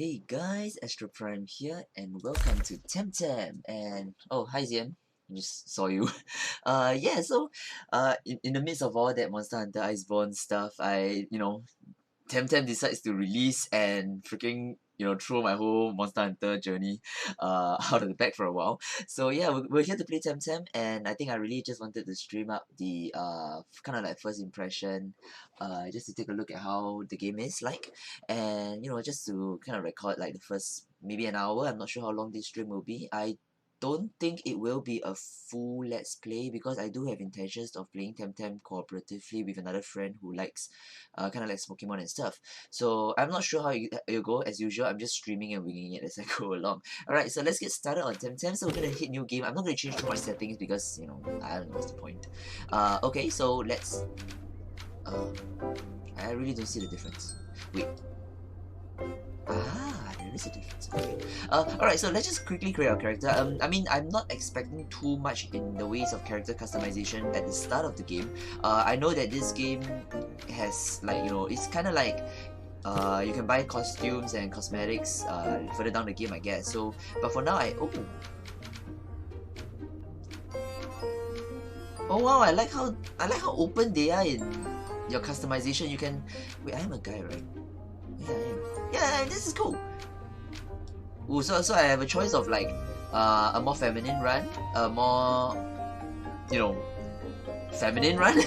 Hey guys, Astroprime here, and welcome to TemTem. And oh, hi Zian, I just saw you. Yeah. In the midst of all that Monster Hunter Iceborne stuff, TemTem decides to release and freaking throw my whole Monster Hunter journey out of the bag for a while. So yeah, we're here to play TemTem, and I think I really just wanted to stream up the kind of like first impression, just to take a look at how the game is like, and just to kind of record like the first maybe an hour. I'm not sure how long this stream will be. I don't think it will be a full let's play because I do have intentions of playing TemTem cooperatively with another friend who likes kind of like Pokemon and stuff. So I'm not sure how you go. As usual, I'm just streaming and winging it as I go along. Alright, so let's get started on TemTem. So we're gonna hit new game. I'm not gonna change too much settings because I don't know what's the point. Okay, so let's I really don't see the difference. Wait. There is a difference. Okay. Alright, so let's just quickly create our character. I mean, I'm not expecting too much in the ways of character customization at the start of the game. I know that this game has it's kind of like you can buy costumes and cosmetics further down the game, I guess. So, but for now, oh wow, I like how open they are in your customization. You can wait. I am a guy, right? Yeah, I am. Yeah, this is cool. Ooh, so I have a choice of like a more feminine run, a more feminine run,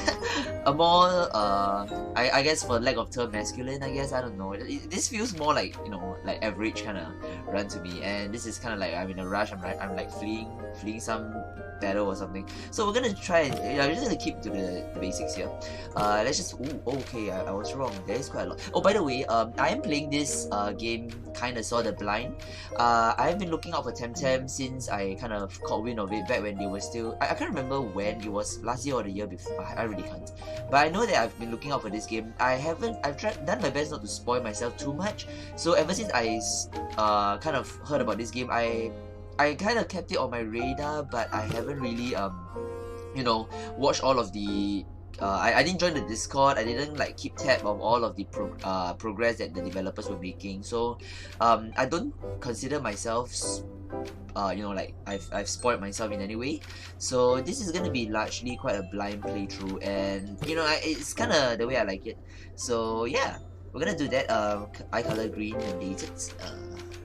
a more I guess for lack of term masculine, I guess. I don't know. This feels more like like average kind of run to me, and this is kind of like I'm in a rush. I'm like fleeing some battle or something. So we're gonna try and we're just gonna keep to the basics here. Let's just okay, I was wrong. There is quite a lot. Oh, by the way, I am playing this game kind of sort of blind. I've been looking out for TemTem since I kind of caught wind of it back when they were still. I can't remember when it was, last year or the year before. I really can't. But I know that I've been looking out for this game. I've done my best not to spoil myself too much. So ever since I kind of heard about this game, I kind of kept it on my radar, but I haven't really watched all of the I didn't join the Discord. I didn't like keep tab of all of the progress that the developers were making. So I don't consider myself like I've spoiled myself in any way. So this is gonna be largely quite a blind playthrough, and it's kind of the way I like it. So yeah, we're gonna do that. Eye color green mandated.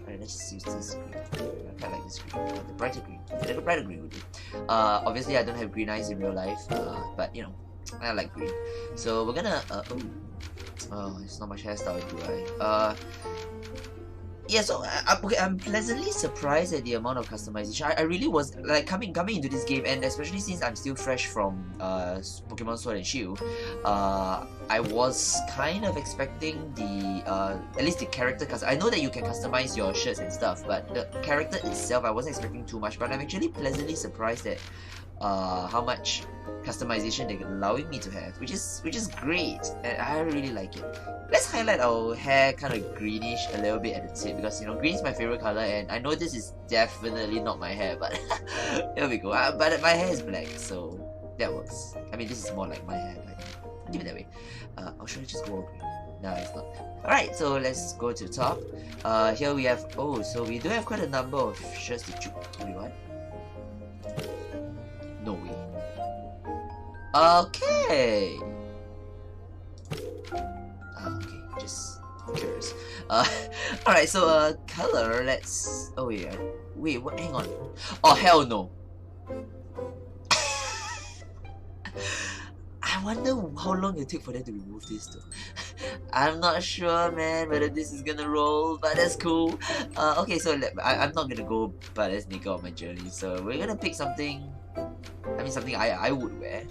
Alright, let's just use this green. I kinda like this green. The brighter green. Like a brighter green would do. Obviously I don't have green eyes in real life, but I like green. So we're gonna it's not much hairstyle, do I? Yeah, so I'm pleasantly surprised at the amount of customization. I really was like coming into this game, and especially since I'm still fresh from Pokemon Sword and Shield, I was kind of expecting the at least the character, because I know that you can customize your shirts and stuff, but the character itself I wasn't expecting too much. But I'm actually pleasantly surprised at how much customization they're allowing me to have, which is great, and I really like it. Let's highlight our hair kind of greenish a little bit at the tip, because green is my favorite color, and I know this is definitely not my hair, but there we go. But my hair is black, so that works. I mean, this is more like my hair, but give it that way. Or should I just go all green? No, it's not. Alright, so let's go to the top. Here we have, so we do have quite a number of shirts to choose. Wait, what? No way. Okay. Okay, just curious. Alright, so color, let's. Oh yeah. Wait, what? Hang on. Oh hell no. I wonder how long it'll take for them to remove this though. I'm not sure, man, whether this is gonna roll, but that's cool. Okay, so I'm not gonna go badass nigga on my journey, so we're gonna pick something. I mean, something I would wear.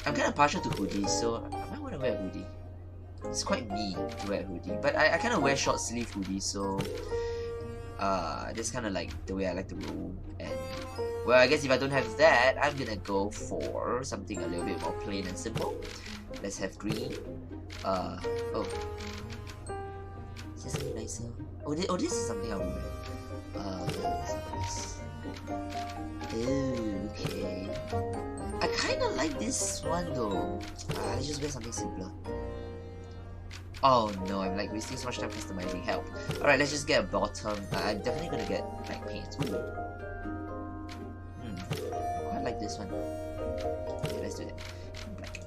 I'm kind of partial to hoodies, so I might want to wear a hoodie. It's quite me to wear a hoodie, but I kind of wear short sleeve hoodies, so that's kind of like the way I like to roll. And well, I guess if I don't have that, I'm gonna go for something a little bit more plain and simple. Let's have green. Oh, is this something nicer? Oh, this is something I would wear. This. Okay. I kind of like this one though. Let's just wear something simpler. Oh no, I'm like wasting so much time customizing. Help. Alright, let's just get a bottom. I'm definitely gonna get like paint. I quite like this one. Okay, let's do that. Black.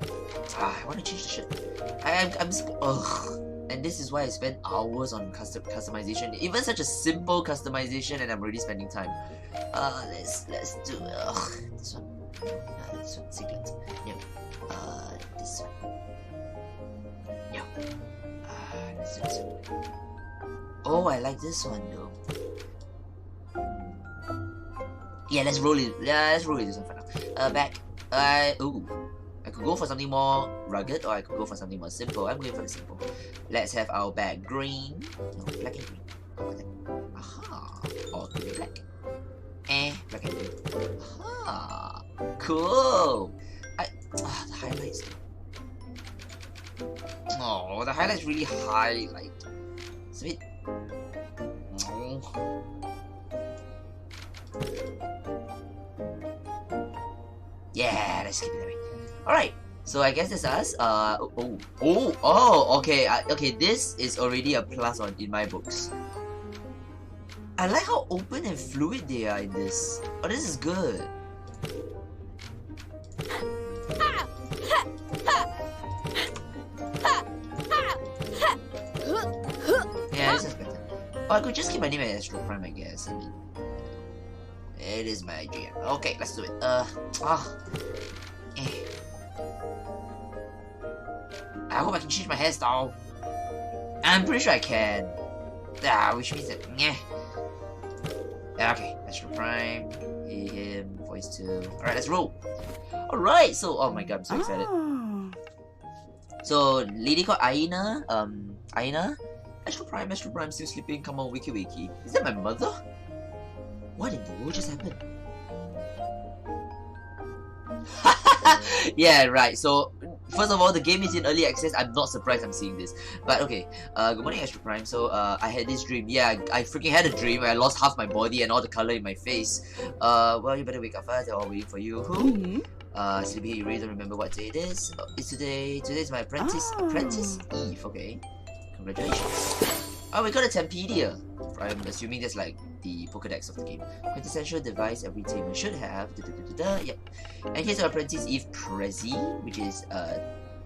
I want to change the shirt. I'm ugh. And this is why I spend hours on customization. Even such a simple customization, and I'm already spending time. Let's do this one. No, this one. Singlet. Yep. This one. Yep. Let's do this one. Oh, I like this one though. Yeah, let's roll it. Yeah, let's roll it this one for now. Back. Ooh. I could go for something more rugged, or I could go for something more simple. I'm going for the simple. Let's have our bag green. No, black and green. How about that? Aha. Or could be black. Black and green. Aha. Cool. The highlights. Oh, the highlights really highlight. It's a bit. Yeah, let's keep it that way. Alright, so I guess that's us. Okay, okay, this is already a plus in my books. I like how open and fluid they are in this. Oh, this is good. Yeah, this is better. Oh, I could just keep my name as Astroprime, I guess. I mean, it is my GM. Okay, let's do it. I hope I can change my hairstyle. I'm pretty sure I can. Which means that okay, Astroprime, him, voice 2. Alright, let's roll. Alright, so oh my god, I'm so excited. So lady called Aina, Astroprime, still sleeping, come on, wakey. Is that my mother? What in the world just happened? Yeah, right, so first of all, the game is in early access. I'm not surprised I'm seeing this. But okay, good morning Astroprime. So I had this dream. Yeah, I freaking had a dream where I lost half my body and all the color in my face. Well, you better wake up fast, they're all waiting for you. Who? Sleepy, you really don't remember what day it is? It's today. Today's my apprentice Eve, okay. Congratulations. Oh, we got a Tempedia. I'm assuming that's like the Pokédex of the game. Quintessential device every tamer should have. Yep. And here's our apprentice Eve Prezi, which is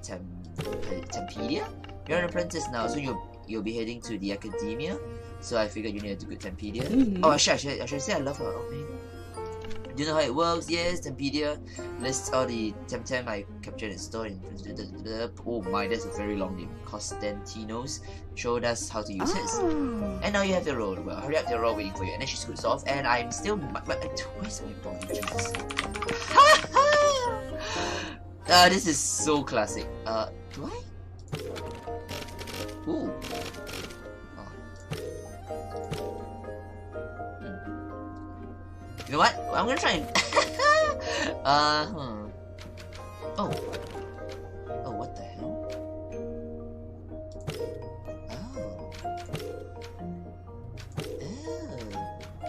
Tempedia. You're an apprentice now, so you'll be heading to the academia. So I figured you need a good Tempedia. Oh, I should say I love her. Oh man. Do you know how it works? Yes, Tempedia lists all the TemTem I captured and stored in. Oh my, that's a very long name. Constantinos showed us how to use his. And now you have your roll. Well, hurry up, they're all waiting for you. And then she scoots off, and I'm still. Where's my body? Jesus. This is so classic. Do I? Ooh. You know what? I'm gonna try and Oh, what the hell?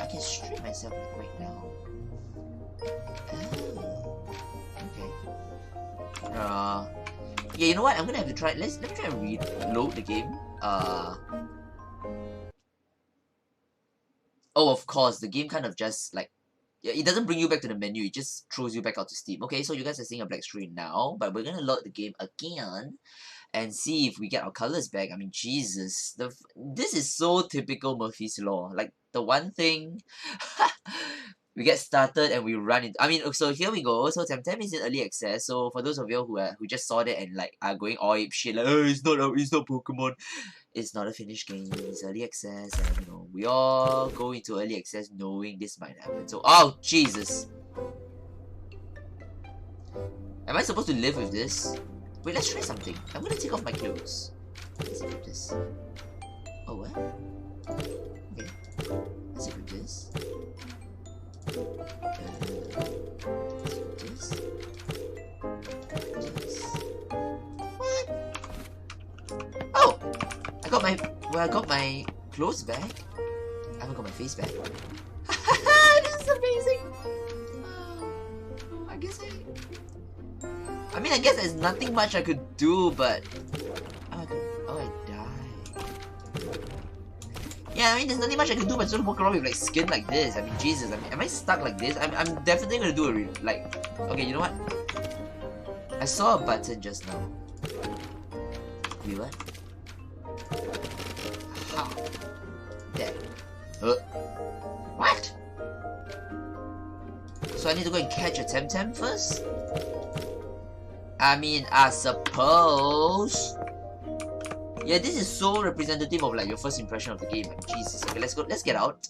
I can strip myself right now. Okay. Yeah, you know what? I'm gonna have to try. Let me try and reload the game. Oh, of course, the game kind of just like. Yeah, it doesn't bring you back to the menu, it just throws you back out to Steam. Okay, so you guys are seeing a black screen now, but we're gonna load the game again and see if we get our colors back. I mean, Jesus, this is so typical Murphy's Law. Like, the one thing, we get started and we run into. I mean, so here we go. So TemTem is in early access. So for those of you who just saw that and like are going all ape shit, like, oh, it's not Pokemon. It's not a finished game, it's early access, and you know, we all go into early access knowing this might happen. So, oh, Jesus! Am I supposed to live with this? Wait, let's try something. I'm gonna take off my clothes. Let's equip this. Oh, what? Okay. Let's equip this. Let's equip this. What? Oh! I got my clothes back. I haven't got my face back. This is amazing. I guess I mean, I guess there's nothing much I could do, but I Yeah, I mean, there's nothing much I can do but just walk around with like skin like this. I mean, Jesus, I mean, am I stuck like this? I'm definitely gonna do a okay, you know what? I saw a button just now. Wait, what? How? There. What? So I need to go and catch a TemTem first? I mean, I suppose. Yeah, this is so representative of like your first impression of the game. Like, Jesus. Okay, let's go. Let's get out.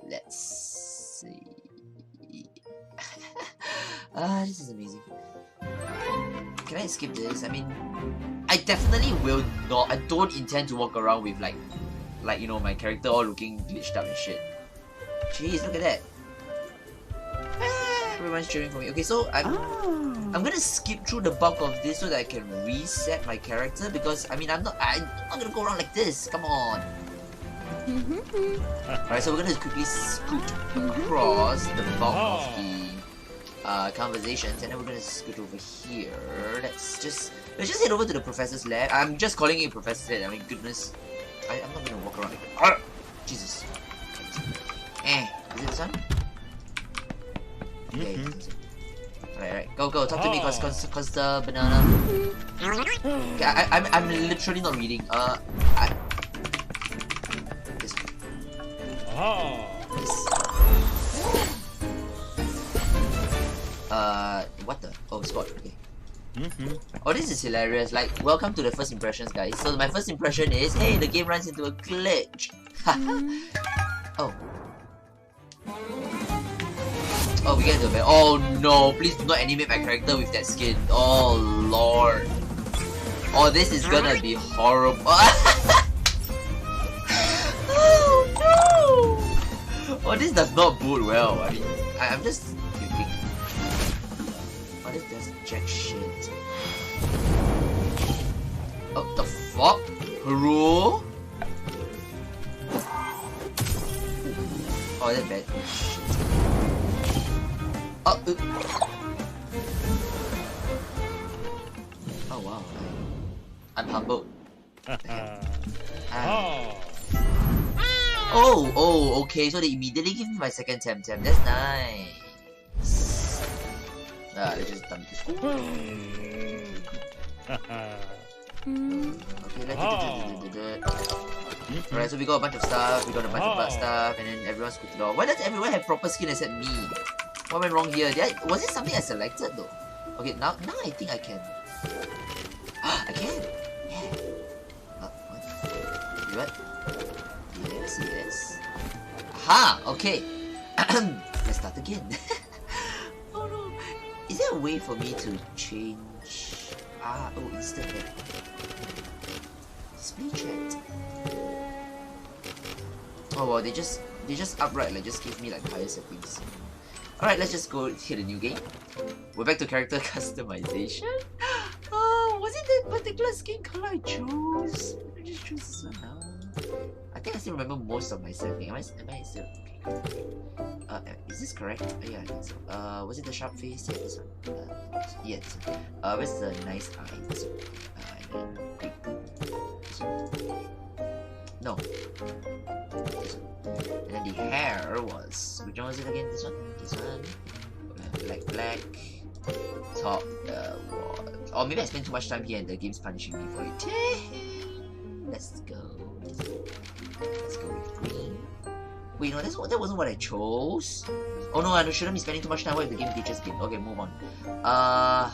Let's see. This is amazing. Can I skip this? I mean, I definitely will not. I don't intend to walk around with like you know, my character all looking glitched up and shit. Jeez, look at that. Everyone's cheering for me. Okay, so I'm gonna skip through the bulk of this so that I can reset my character because I mean I'm not gonna go around like this. Come on. Alright, so we're gonna quickly scoot across the bulk of the conversations, and then we're gonna scoot over here. Let's just head over to the professor's lab. I'm just calling it professor's lab. I mean, goodness, I'm not gonna walk around like that. Jesus. Is it this one? Okay. Alright, go, talk to me, cause the banana. Okay, I'm literally not reading. This what the? Oh, spot. Okay. Oh, this is hilarious. Like, welcome to the first impressions, guys. So my first impression is, hey, the game runs into a glitch. Oh. Oh, we get into a bed. Oh no, please do not animate my character with that skin. Oh lord. Oh, this is gonna be horrible. Oh no! Oh, this does not bode well. I mean, I'm just thinking. Oh, this does jack shit. Oh, the fuck? Hero? Oh, that's bad. Shit. Oh wow, I'm humbled. Oh, okay, so they immediately give me my second TemTem. That's nice. Let's just dump this. Okay, let's Alright, so we got a bunch of stuff, we got a bunch of blood stuff, and then everyone's scooted off. Why does everyone have proper skin except me? What went wrong here? Was it something I selected though? Okay, now I think I can. I can! Yeah. What? Yes. Aha! Okay. Let's start again. Oh no. Is there a way for me to change? Oh, instant there. Display chat. Oh well, they just upright like just give me like higher settings. Alright, let's just go hit a new game. We're back to character customization. Oh, was it that particular skin color I chose? I just choose this one now. I think I still remember most of my setting. Am I still okay? Is this correct? Yeah, I think so. Was it the sharp face? Yeah, this one. Yeah, this one. Where's the nice eye? This one. And then this one. No. This one. And then the hair was... Which one was it again? This one? This one? Black. Top. Or maybe I spent too much time here and the game's punishing me for it. Let's go. Let's go with green. Wait, no, that wasn't what I chose. Oh no, I shouldn't be spending too much time with the game teacher's game. Okay, move on. I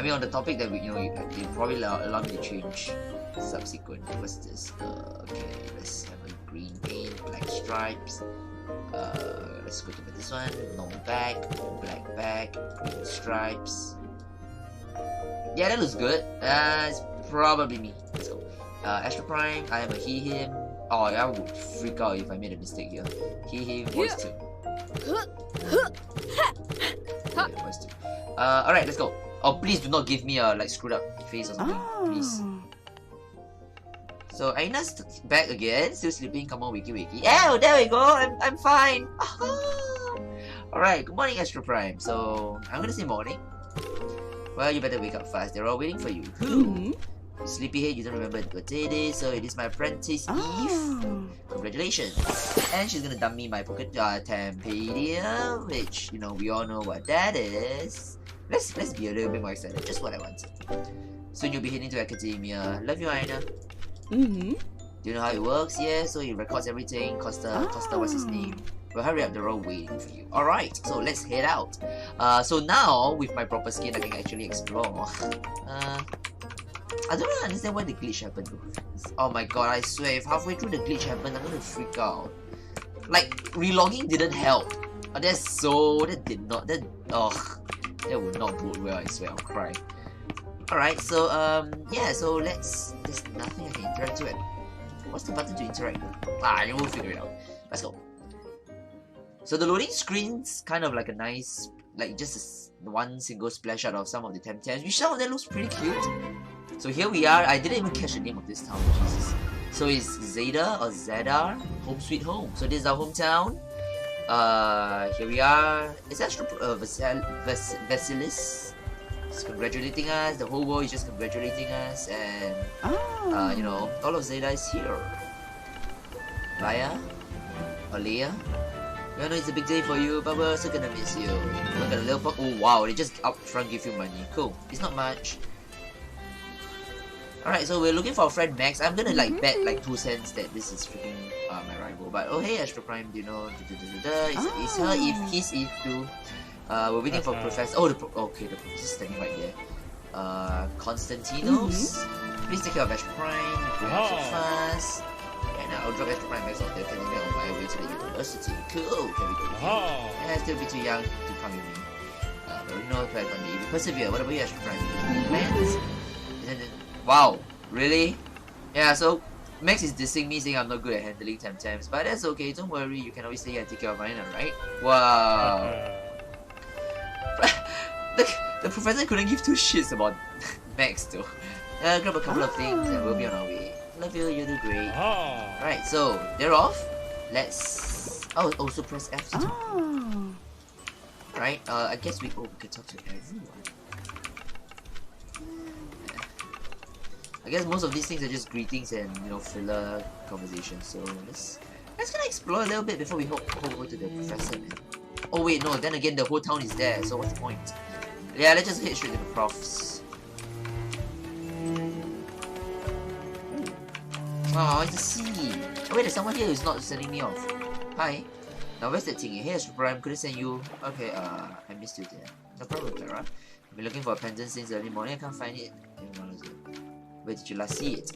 mean, on the topic that you probably allow me to change subsequent. What's this? Okay, let's have a green paint, black stripes. Let's go to this one. Normal back, black back, green stripes. Yeah, that looks good. It's probably me. Let's go. Astroprime, I am a he, him. Oh, I would freak out if I made a mistake here. He, him, voice 2. Yeah, voice 2. Alright, let's go. Oh, please do not give me a like screwed up face or something. Please. So Aina's back again, still sleeping. Come on, wiki. Oh, there we go. I'm fine. Alright, good morning, Astroprime. So I'm gonna say morning. Well, you better wake up fast. They're all waiting for you. Who? Sleepyhead, you don't remember what day it is, so it is my apprentice Eve. Congratulations. And she's gonna dump me my pocket Tempedia, which, you know, we all know what that is. Let's be a little bit more excited, just what I wanted. Soon you'll be heading to academia. Love you, Aina. Do you know how it works? Yeah, so he records everything. Costa, what's his name? Well, hurry up, they're all waiting for you. Alright, so let's head out. So now, with my proper skin, I can actually explore. I don't really understand why the glitch happened though. Oh my god, I swear, if halfway through the glitch happened, I'm gonna freak out. Like, relogging didn't help. That did not, that would not bode well, I swear, I'll cry. Alright, so, yeah, so there's nothing I can interact with. What's the button to interact with? We'll figure it out. Let's go. So the loading screen's kind of like a nice, like just one single splash out of some of the TemTems, which some of them looks pretty cute. So here we are. I didn't even catch the name of this town, Jesus. So it's Zeta or Zedar, home sweet home. So this is our hometown. Here we are. It's Vasilis. It's congratulating us. The whole world is just congratulating us, and you know, all of Zeta is here. Laya or Leia. I know it's a big day for you, but we're also gonna miss you. Look at a little pop. Oh wow, they just up front give you money. Cool. It's not much. Alright, so we're looking for our friend Max. I'm gonna like bet like 2 cents that this is freaking my rival. But oh hey Astroprime, do you know? It's her Eve, he's Eve too. We're waiting for Professor. Oh, okay, the Professor's standing right there. Constantinos. Please take care of Astroprime. Going so fast. And I'll drop Astroprime Max off the academy on my way to the university. Cool, can we go with you? And I'll still be too young to come with me. But we know if I can be persevere. What about you, Astroprime? Plans? Wow, really? Yeah, so Max is dissing me saying I'm not good at handling TemTems, but that's okay, don't worry, you can always stay here and take care of Aina, right? Wow. The professor couldn't give 2 shits about Max though. Grab a couple of things and we'll be on our way. Love you, you do great. Alright, so they're off. Let's also press F to talk. Right, I guess we can talk to everyone. I guess most of these things are just greetings and, you know, filler conversations. So let's gonna explore a little bit before we hop over to the professor, man. Oh wait, no. Then again, the whole town is there. So what's the point? Yeah, let's just head straight to the profs. Oh, it's the sea. Oh wait, there's someone here who's not sending me off. Hi. Now where's that thing? Hey, Astroprime, could I send you? Okay, I missed you there. No problem, Clara. I've been looking for a pendant since early morning. I can't find it. Where did you last see it?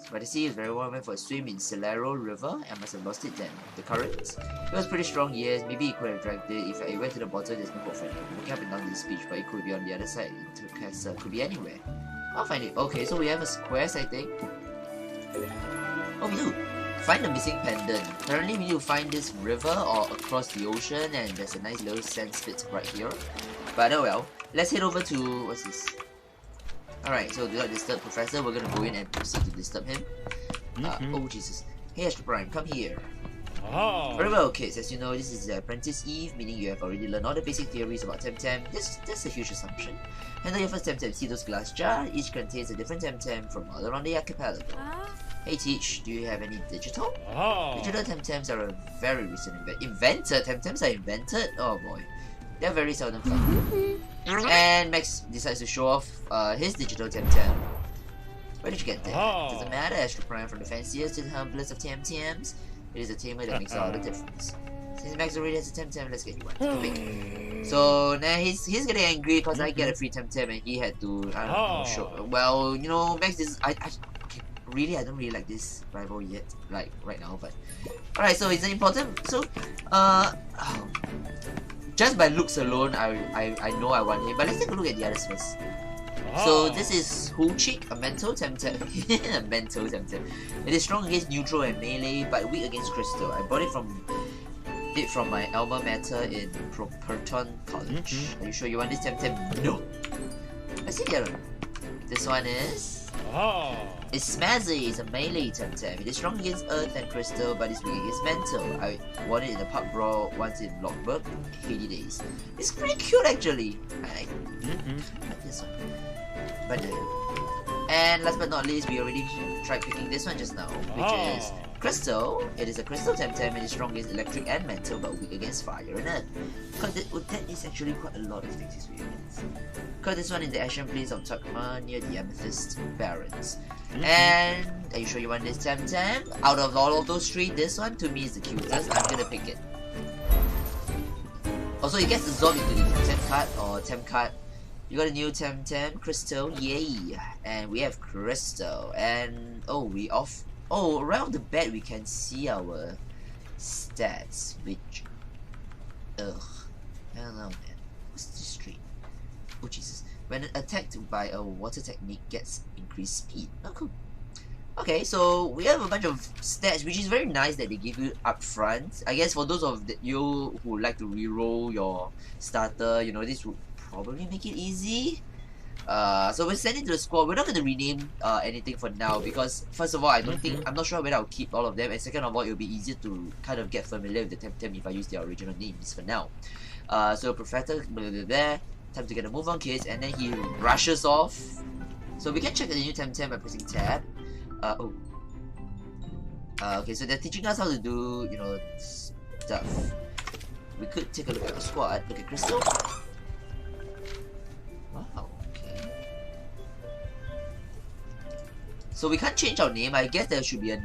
But the sea is very warm. I went for a swim in Celero River and must have lost it then. The current? It was pretty strong, yes. Maybe it could have dragged it. If I went to the bottom, there's no hope for it. I'm looking up and down this beach, but it could be on the other side. It could be anywhere. I'll find it. Okay, so we have a quest, I think. Oh, we do. Find the missing pendant. Apparently, we need to find this river or across the ocean, and there's a nice little sand spit right here. But oh well. Let's head over to... what's this? Alright, so do not disturb Professor. We're gonna go in and proceed to disturb him. Oh Jesus. Hey Astroprime, come here. Very well, kids. As you know, this is the Apprentice Eve, meaning you have already learned all the basic theories about TemTem. That's a huge assumption. Handle your first TemTem. See those glass jars? Each contains a different TemTem from all around the archipelago. Hey Teach, do you have any digital? Digital TemTems are a very recent invented. TemTems are invented? Oh boy. They're very seldom found. And Max decides to show off his digital TemTem. Where did you get that? Doesn't matter, Astroprime, from the fanciest to the humblest of TemTems. It is a tamer that makes all the difference. Since Max already has a TemTem, let's get you one. Quick. So now he's getting angry because I get a free TemTem and he had to, I don't know, show. Well, you know, Max is okay, really, I don't really like this rival yet, like right now, but alright, so it's important. So just by looks alone, I know I want him, but let's take a look at the others first. So this is Hulchik, a mental TemTem. A mental TemTem. It is strong against neutral and melee, but weak against crystal. I bought it from my alma mater in Properton College. Are you sure you want this TemTem? No. Let's see the other one. This one is... It's Smazzy. It's a melee TemTem. It is strong against earth and crystal, but it's weak against mental. I won it in the pub brawl once in Lockburg. 80 days. It's pretty cute actually. I like this one. But And last but not least, we already tried picking this one just now, which is Crystal. It is a Crystal TemTem and is strong against electric and metal, but weak against fire and earth. That is actually quite a lot of things he's weak against. Cut this one in the action place of Tuckma near the Amethyst Barrens. And are you sure you want this TemTem? Out of all of those three, this one to me is the cutest. I'm gonna pick it. Also, it gets absorbed into the TemTem card or Tem card. You got a new TemTem, Crystal, yay! And we have Crystal, and right off the bat we can see our stats, which, I don't know, man. What's this trait? Oh Jesus! When attacked by a water technique, gets increased speed. Oh, cool. Okay, so we have a bunch of stats, which is very nice that they give you up front. I guess for those of you who like to reroll your starter, you know, this would probably make it easy. So we're sending to the squad. We're not going to rename anything for now because first of all, I'm not sure whether I'll keep all of them, and second of all, it'll be easier to kind of get familiar with the TemTem if I use their original names for now. So Professor there, time to get a move on, kids, and then he rushes off. So we can check the new TemTem by pressing tab. Okay, so they're teaching us how to do, you know, stuff. We could take a look at the squad. Look at Crystal. Wow, okay. So we can't change our name. I guess there should be a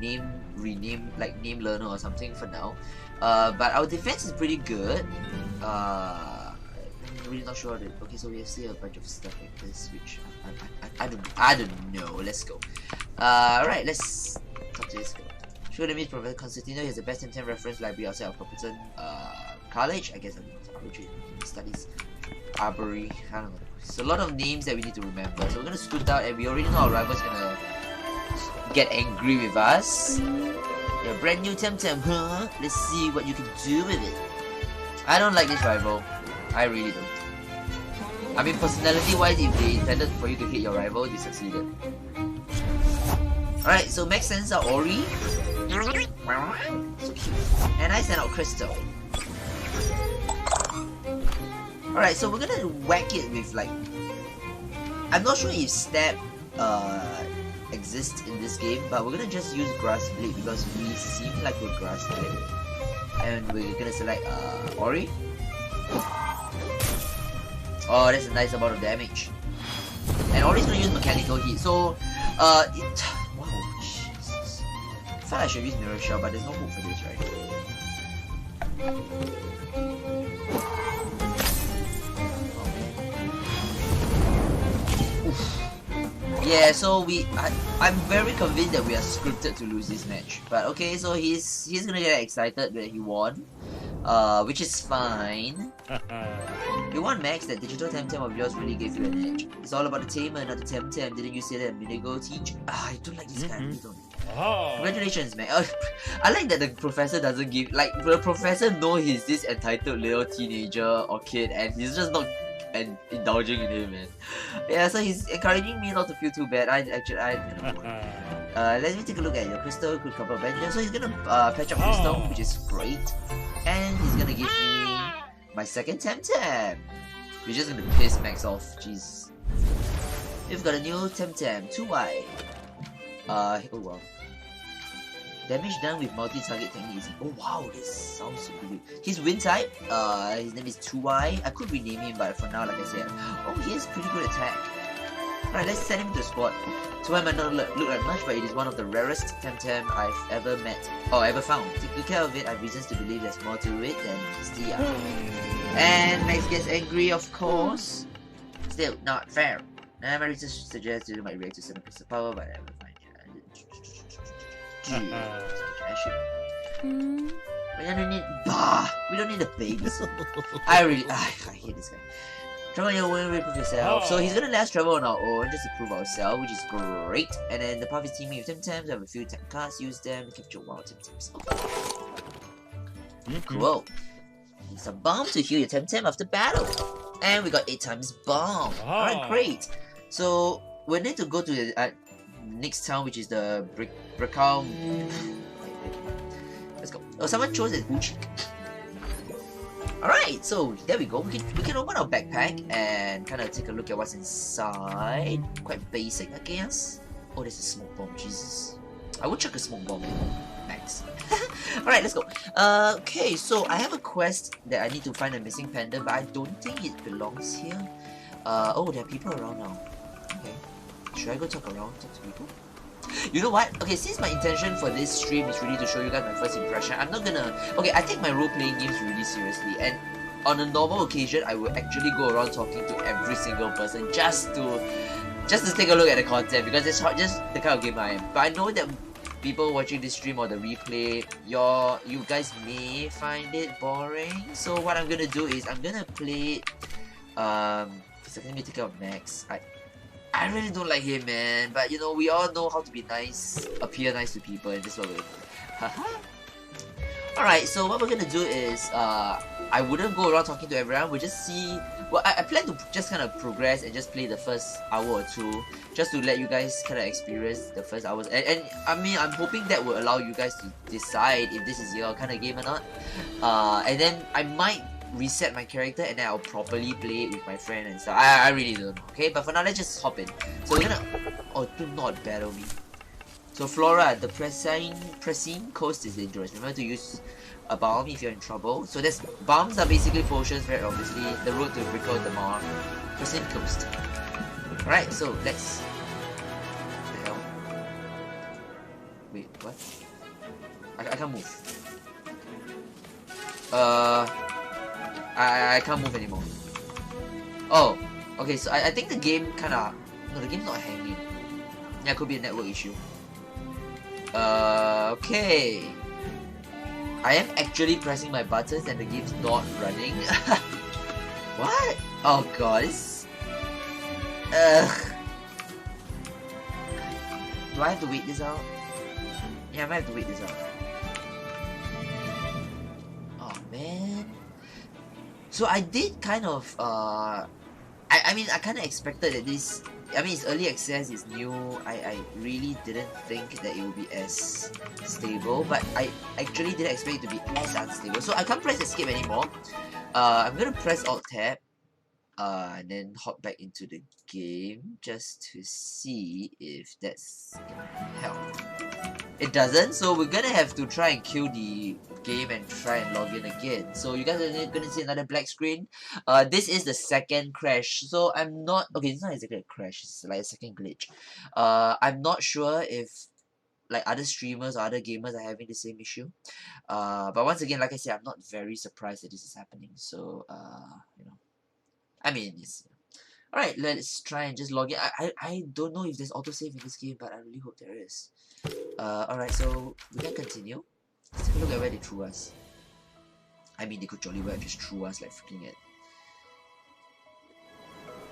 rename, like name learner or something for now. But our defense is pretty good. I'm really not sure. Okay, so we see a bunch of stuff like this, which I don't know. Let's go. Right, let's talk to this guy. Sure, that means Professor Constantino has the best TemTem reference library outside of Copperton College. I guess I mean college studies. Arbory, I don't know. It's a lot of names that we need to remember. So we're gonna scoot out, and we already know our rival's gonna get angry with us. Your brand new TemTem, huh? Let's see what you can do with it. I don't like this rival. I really don't. I mean, personality-wise, if they intended for you to hit your rival, you succeeded. Alright, so Max sends out Ori. So cute. And I send out Crystal. Alright, so we're gonna whack it with like... I'm not sure if Stab exists in this game, but we're gonna just use Grass Blade because we seem like we're Grass Blade. And we're gonna select Ori. Oh, that's a nice amount of damage. And Ori's gonna use Mechanical Heat, so... wow, Jesus. I thought I should use Mirror Shell, but there's no hope for this, right? Yeah, so I'm very convinced that we are scripted to lose this match. But okay, so he's gonna get excited that he won, which is fine. You want Max, that digital TemTem of yours really gave you an edge. It's all about the tamer, not the TemTem. Didn't you say that a minute ago, Teach? I don't like this guy, I really don't. Congratulations, Max. I like that the professor doesn't give, like, the professor knows he's this entitled little teenager or kid, and he's just not indulging in him, man. Yeah, so he's encouraging me not to feel too bad. Let me take a look at your Crystal. Good couple of benches. So he's gonna patch up Crystal, which is great, and he's gonna give me my second TemTem. We're just gonna piss Max off. Jeez. We've got a new TemTem, 2Y. Oh wow. Damage done with multi-target techniques. Oh wow, this sounds super good. He's wind type. His name is 2Y. I could rename him, but for now, like I said, oh, he has pretty good attack. Alright, let's send him to the squad. 2Y might not look like much, but it is one of the rarest TemTem I've ever met or ever found. Take good care of it. I have reasons to believe there's more to it than Stia. And Max gets angry, of course. Still not fair. My research suggests you might react to certain pieces of power, but I never find it. We don't need the babies. I hate this guy. Travel on your own, prove yourself. So he's gonna let us travel on our own just to prove ourselves, which is great. And then the path is teaming with TemTems. I have a few tech cards, use them to capture wild TemTems. Okay. Cool. It's a bomb to heal your TemTem after battle. And we got 8 times bomb. Alright, great. So we need to go to the next town, which is the Breakdown. Let's go. Oh, someone chose it. Buchik. Alright, so there we go. We can open our backpack and kind of take a look at what's inside. Quite basic, I guess. Oh, there's a smoke bomb. Jesus. I would chuck a smoke bomb in. Thanks. Alright, let's go. Okay, so I have a quest that I need to find a missing pendant, but I don't think it belongs here. Oh, there are people around now. Okay. Should I go talk to people? You know what? Okay, since my intention for this stream is really to show you guys my first impression, I'm not gonna... Okay, I take my role-playing games really seriously, and on a normal occasion, I would actually go around talking to every single person just to take a look at the content, because it's just the kind of game I am. But I know that people watching this stream or the replay, you guys may find it boring. So what I'm gonna do is I'm gonna play it. So let me take out Max. I really don't like him, man. But you know, we all know how to be nice, appear nice to people, and this is what we're gonna do. Haha. Alright, so what we're gonna do is, I wouldn't go around talking to everyone. We'll just see. Well, I plan to just kind of progress and just play the first hour or two, just to let you guys kind of experience the first hours. And I mean, I'm hoping that will allow you guys to decide if this is your kind of game or not. And then I might reset my character and then I'll properly play it with my friend and stuff. I really don't know, okay? But for now, let's just hop in. So we're gonna... Oh, do not battle me. So Flora, the pressing coast is dangerous. Remember to use a balm if you're in trouble. So there's... Balms are basically potions, very obviously. The road to Brickle the Mar. Pressing coast. Alright, so let's... What the hell? Wait, what? I can't move. I can't move anymore. Oh, okay, so I think the game kinda... No, the game's not hanging. Yeah, it could be a network issue. Okay. I am actually pressing my buttons and the game's not running. What? Oh god, it's... Do I have to wait this out? Yeah, I might have to wait this out. Oh man. So I did kind of, I mean, I kind of expected that this, I mean, it's early access, it's new, I really didn't think that it would be as stable, but I actually didn't expect it to be as unstable. So I can't press escape anymore. I'm gonna press Alt Tab, and then hop back into the game just to see if that's gonna help. It doesn't, so we're gonna have to try and kill the game and try and log in again. So you guys are gonna see another black screen. This is the second crash. So I'm not... Okay, it's not exactly a crash, it's like a second glitch. I'm not sure if like other streamers or other gamers are having the same issue. But once again, like I said, I'm not very surprised that this is happening. So, you know, I mean, it's... Alright, let's try and just log in. I don't know if there's autosave in this game, but I really hope there is. Alright, so we can continue. Let's take a look at where they threw us. I mean, they could jolly well just threw us like freaking it.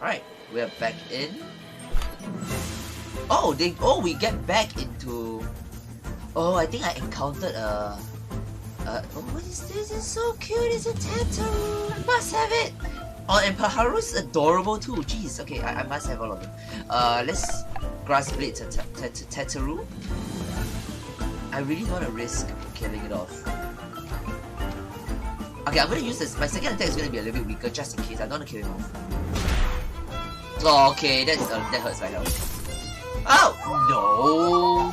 Alright, we're back in. Oh, we get back into... Oh, I think I encountered a... Oh, what is this? It's so cute, it's a Tataru! I must have it! Oh, and Paharu's adorable too. Jeez, okay, I must have all of them. Let's Grass Blade Tataru. I really want to risk killing it off. Okay, I'm gonna use this. My second attack is gonna be a little bit weaker just in case. I don't want to kill it off. Oh, okay, that hurts my health. Oh no!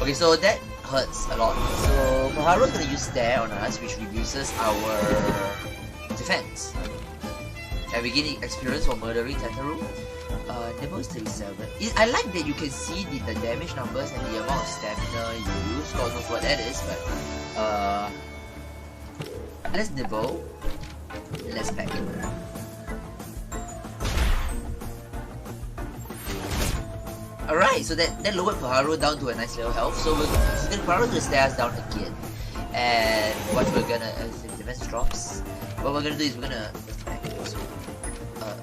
Okay, so that hurts a lot. So Paharu's gonna use Stare on us, which reduces our defense. And we gain experience for murdering Tataru. Nibble is 37. I like that you can see the damage numbers and the amount of stamina you use. God knows what that is, but let's nibble. Let's pack it. Alright, so that lowered Paharu down to a nice little health. So Paharu's gonna stare us down again. And what we're gonna if defense drops, what we're gonna do is we're gonna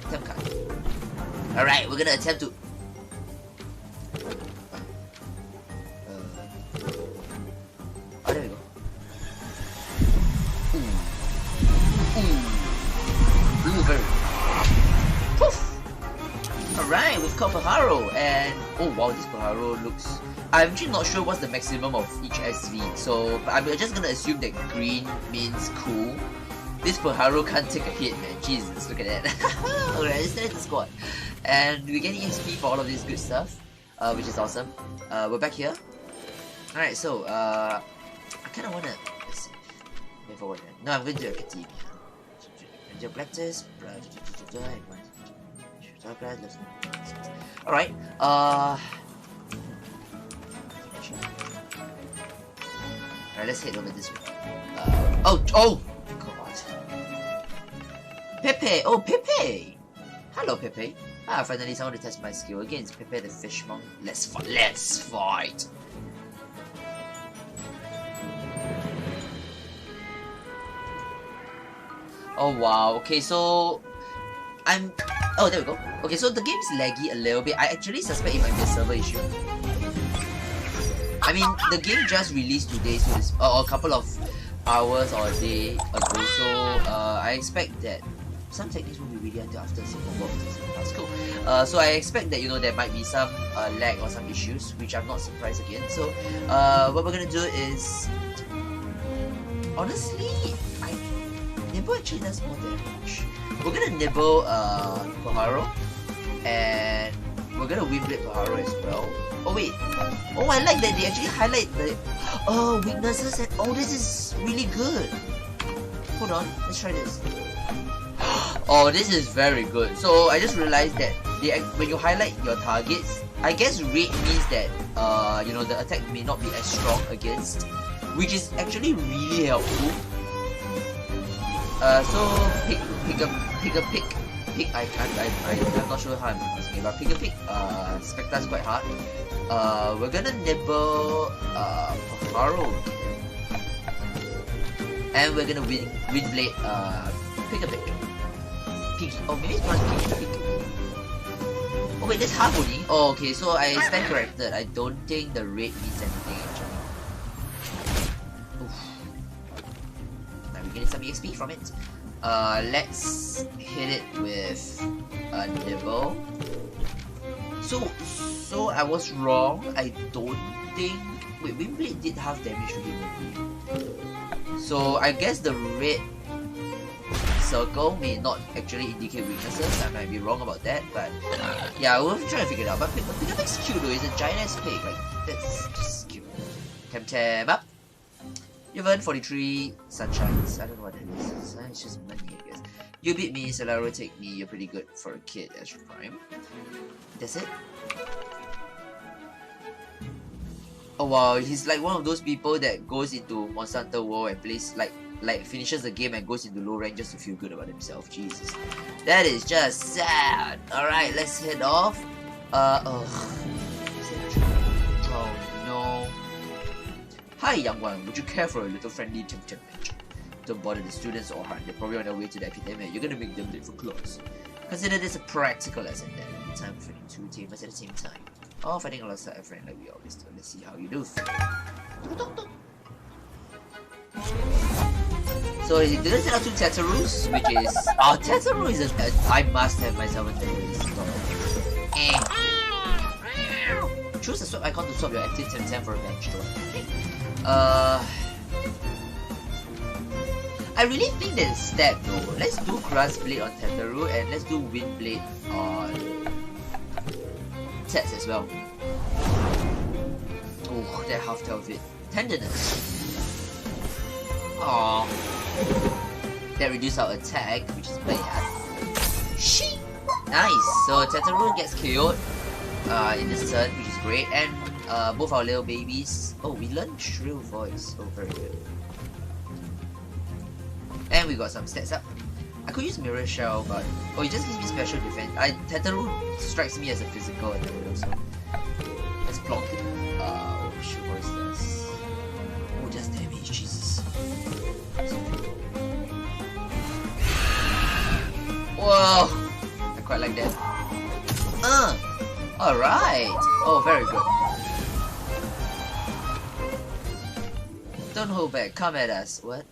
attempt card. Alright, we're gonna attempt to... Oh, there we go. Ooh, very... Poof! Alright, we've caught Paharu, and... Oh wow, this Paharu looks... I'm actually not sure what's the maximum of each SV, so... But I'm just gonna assume that green means cool. This Pajaro can't take a hit, man. Jesus, look at that. Alright, let's select the squad. And we're getting XP for all of this good stuff, which is awesome. We're back here. Alright, so, I kind of want to... Let's see. Wait for what? No, I'm going to do academia. Black test. Alright, Alright, let's head over this way. Oh, God. Pepe! Oh, Pepe! Hello, Pepe. Finally someone to test my skill against Pepe the Fishmonk. Let's fight! Oh wow, okay, so... Oh, there we go. Okay, so the game's laggy a little bit. I actually suspect it might be a server issue. I mean, the game just released today, so it's a couple of hours or a day ago, so I expect that some techniques won't be ready until after Singapore. That's cool. So I expect that, you know, there might be some lag or some issues, which I'm not surprised again. So what we're gonna do is... Honestly, Nibble actually does more damage. We're gonna nibble Pajaro, and we're gonna Windblade Pajaro as well. Oh wait, oh I like that they actually highlight the weaknesses, and oh, this is really good. Hold on, let's try this. Oh, this is very good. So I just realized that when you highlight your targets, I guess red means that you know, the attack may not be as strong against, which is actually really helpful. So pick. I'm not sure how I'm pronouncing it, but pick. Specta's quite hard. We're gonna nibble Pajaro, and we're gonna Windblade pick. Piggy. Oh, maybe it's pronounced Piggy. Oh wait, that's half only. Oh, okay, so I stand corrected. I don't think the red means anything actually. Oof. Now we're getting some EXP from it. Let's hit it with a nibble. So I was wrong. I don't think... Wait, Windblade did half damage to him. So I guess the red circle may not actually indicate weaknesses. I might be wrong about that, but yeah, we'll try to figure it out. But Pigapig's cute though. It's a giant ass pig. Like, that's just cute. TemTem up. You've earned 43 sunshines. I don't know what that is. It's just money, I guess. You beat me, Solaro take me. You're pretty good for a kid, Astroprime. That's it? Oh wow, he's like one of those people that goes into Monster Hunter World and plays like finishes the game and goes into low rank just to feel good about himself. Jesus. That is just sad. Alright, let's head off. Oh no. Hi, young one. Would you care for a little friendly TemTem match? Don't bother the students or hard. They're probably on their way to the academia. You're gonna make them late for class. Consider this a practical lesson then. Time for fighting two teamers at the same time. Or fighting alongside a friend like we always do. Let's see how you do. So he didn't send out two Tetaroos, which is... Oh, Tetaroo is a... I must have myself a Tetaroo. Choose a swap icon to swap your active TemTem for a bench drone. I really think that it's stab though. Let's do Grass Blade on Tetaroo and let's do Wind Blade on Tets as well. Oh, that half tail of it. Tenderness. Aww. That reduced our attack, which is bad. Sheep. Nice. So Tetaroo gets KO'd in this turn, which is great, and both our little babies. Oh, we learned Shrill Voice. Oh, very good. And we got some stats up. I could use Mirror Shell, but oh, it just gives me special defense. Tetaroo strikes me as a physical attack, so let's block it. Oh, Shrill Voice does. Oh, just damage, Jesus. Whoa, I quite like that. Alright. Oh, very good. Don't hold back. Come at us. What?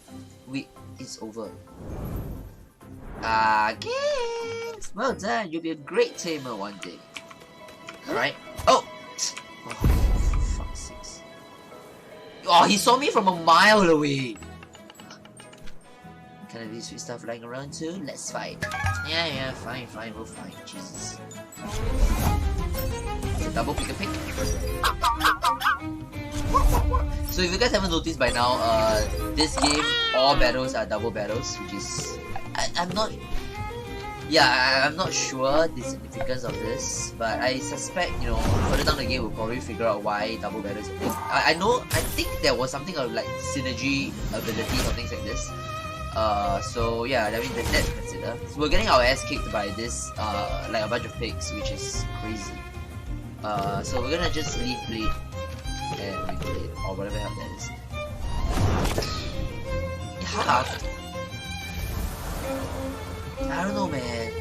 It's over. Against. Well done. You'll be a great tamer one day. Alright. Oh! Oh, for fuck's sakes. Oh, he saw me from a mile away. kind of these sweet stuff lying around too. Let's fight. Yeah, fine, we'll fight. Jesus. It's a double pick a pick. So if you guys haven't noticed by now, this game, all battles are double battles, which is... I'm not... Yeah, I'm not sure the significance of this, but I suspect, you know, further down the game we'll probably figure out why double battles are big. I think there was something of like synergy abilities or things like this. So yeah, I mean that's to consider. So we're getting our ass kicked by this, like a bunch of pigs, which is crazy. So we're gonna just leave blade and replay or whatever the hell that is. Half. I don't know, man.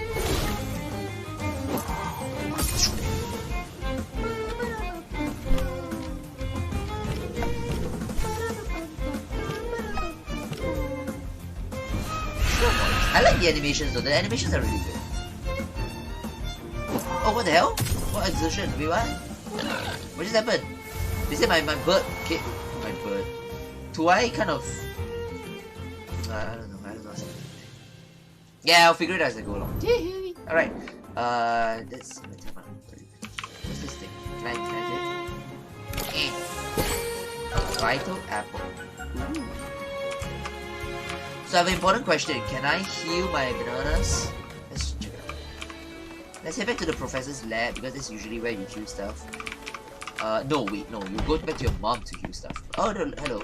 I like the animations though. The animations are really good. Oh, what the hell? What exertion? Wait, what? What just happened? They said my bird. Okay, my bird. Do I kind of? I don't know. Yeah, I'll figure it out as I go along. Alright. That's... What's this thing? Can I do it? Vital apple. Ooh. So I have an important question. Can I heal my bananas? Let's check it out. Let's head back to the professor's lab because that's usually where you heal stuff. No, wait, no. You go back to your mom to heal stuff. Oh, no, hello.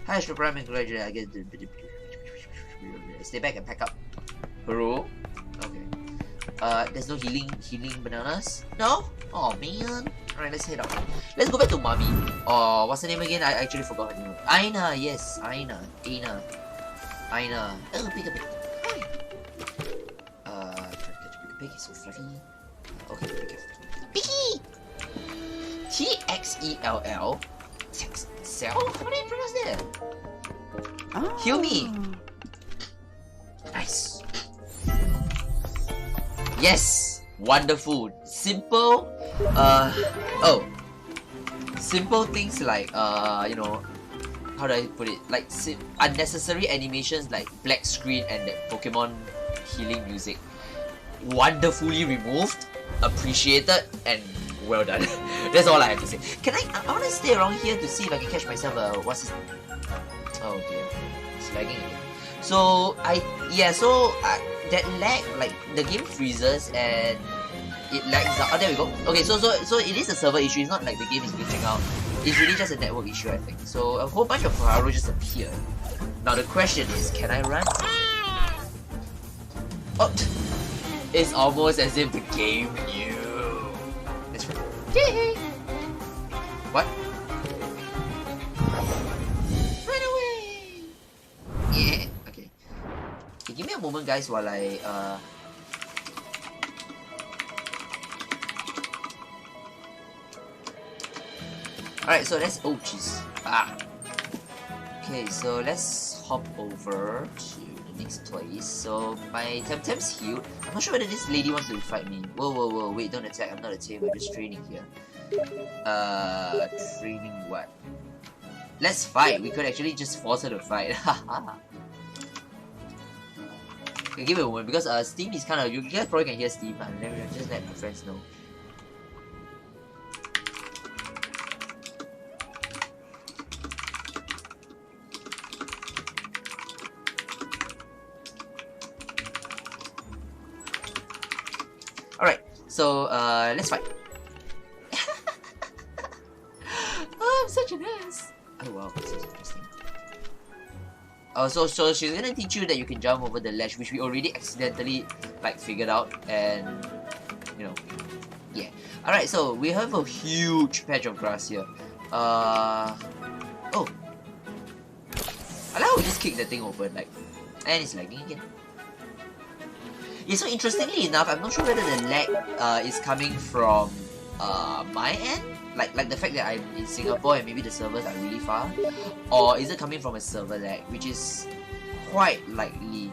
Hi, Astroprime, and congratulations. I get... Stay back and pack up. Bro. Okay. There's no healing bananas? No? Oh man. Alright, let's head out. Let's go back to Mommy. Oh, what's her name again? I actually forgot her name. Aina, yes. Aina. Oh, pick a pig. Try to catch a pig. It's so fluffy. Okay, be careful. Piggy! T-X-E-L-L. Texel? How do you pronounce that? Oh. Heal me! Nice. Yes! Wonderful. Simple. Simple things like, you know, how do I put it? Like, unnecessary animations like black screen and that Pokemon healing music. Wonderfully removed, appreciated, and well done. That's all I have to say. Can I want to stay around here to see if I can catch myself what's his... Oh dear. It's lagging again. So, that lag, like, the game freezes and it lags out. Oh, there we go. Okay, so it is a server issue. It's not like the game is glitching out. It's really just a network issue, I think. So, a whole bunch of Ferraro just appeared. Now, the question is, can I run? Oh, it's almost as if the game knew. Let's run. Yay! What? Run away! Yeah. Okay, give me a moment, guys, while I Alright, so let's... Oh, jeez. Okay, so let's hop over to the next place. So, my TemTem's healed. I'm not sure whether this lady wants to fight me. Whoa, wait, don't attack. I'm not a team, I'm just training here. Training what? Let's fight. We could actually just force her to fight. Haha. Okay, give it a moment because Steam is kind of... You guys probably can hear Steam. Just let my friends know. Alright, so let's fight. Oh, I'm such an ass. Oh wow, this is interesting. So she's gonna teach you that you can jump over the ledge, which we already accidentally like figured out, and you know, yeah. Alright, so we have a huge patch of grass here. Oh, I like how we just kick the thing open, like, and it's lagging again. Yeah, so interestingly enough, I'm not sure whether the lag is coming from my end, like the fact that I'm in Singapore and maybe the servers are really far, or is it coming from a server lag, which is quite likely.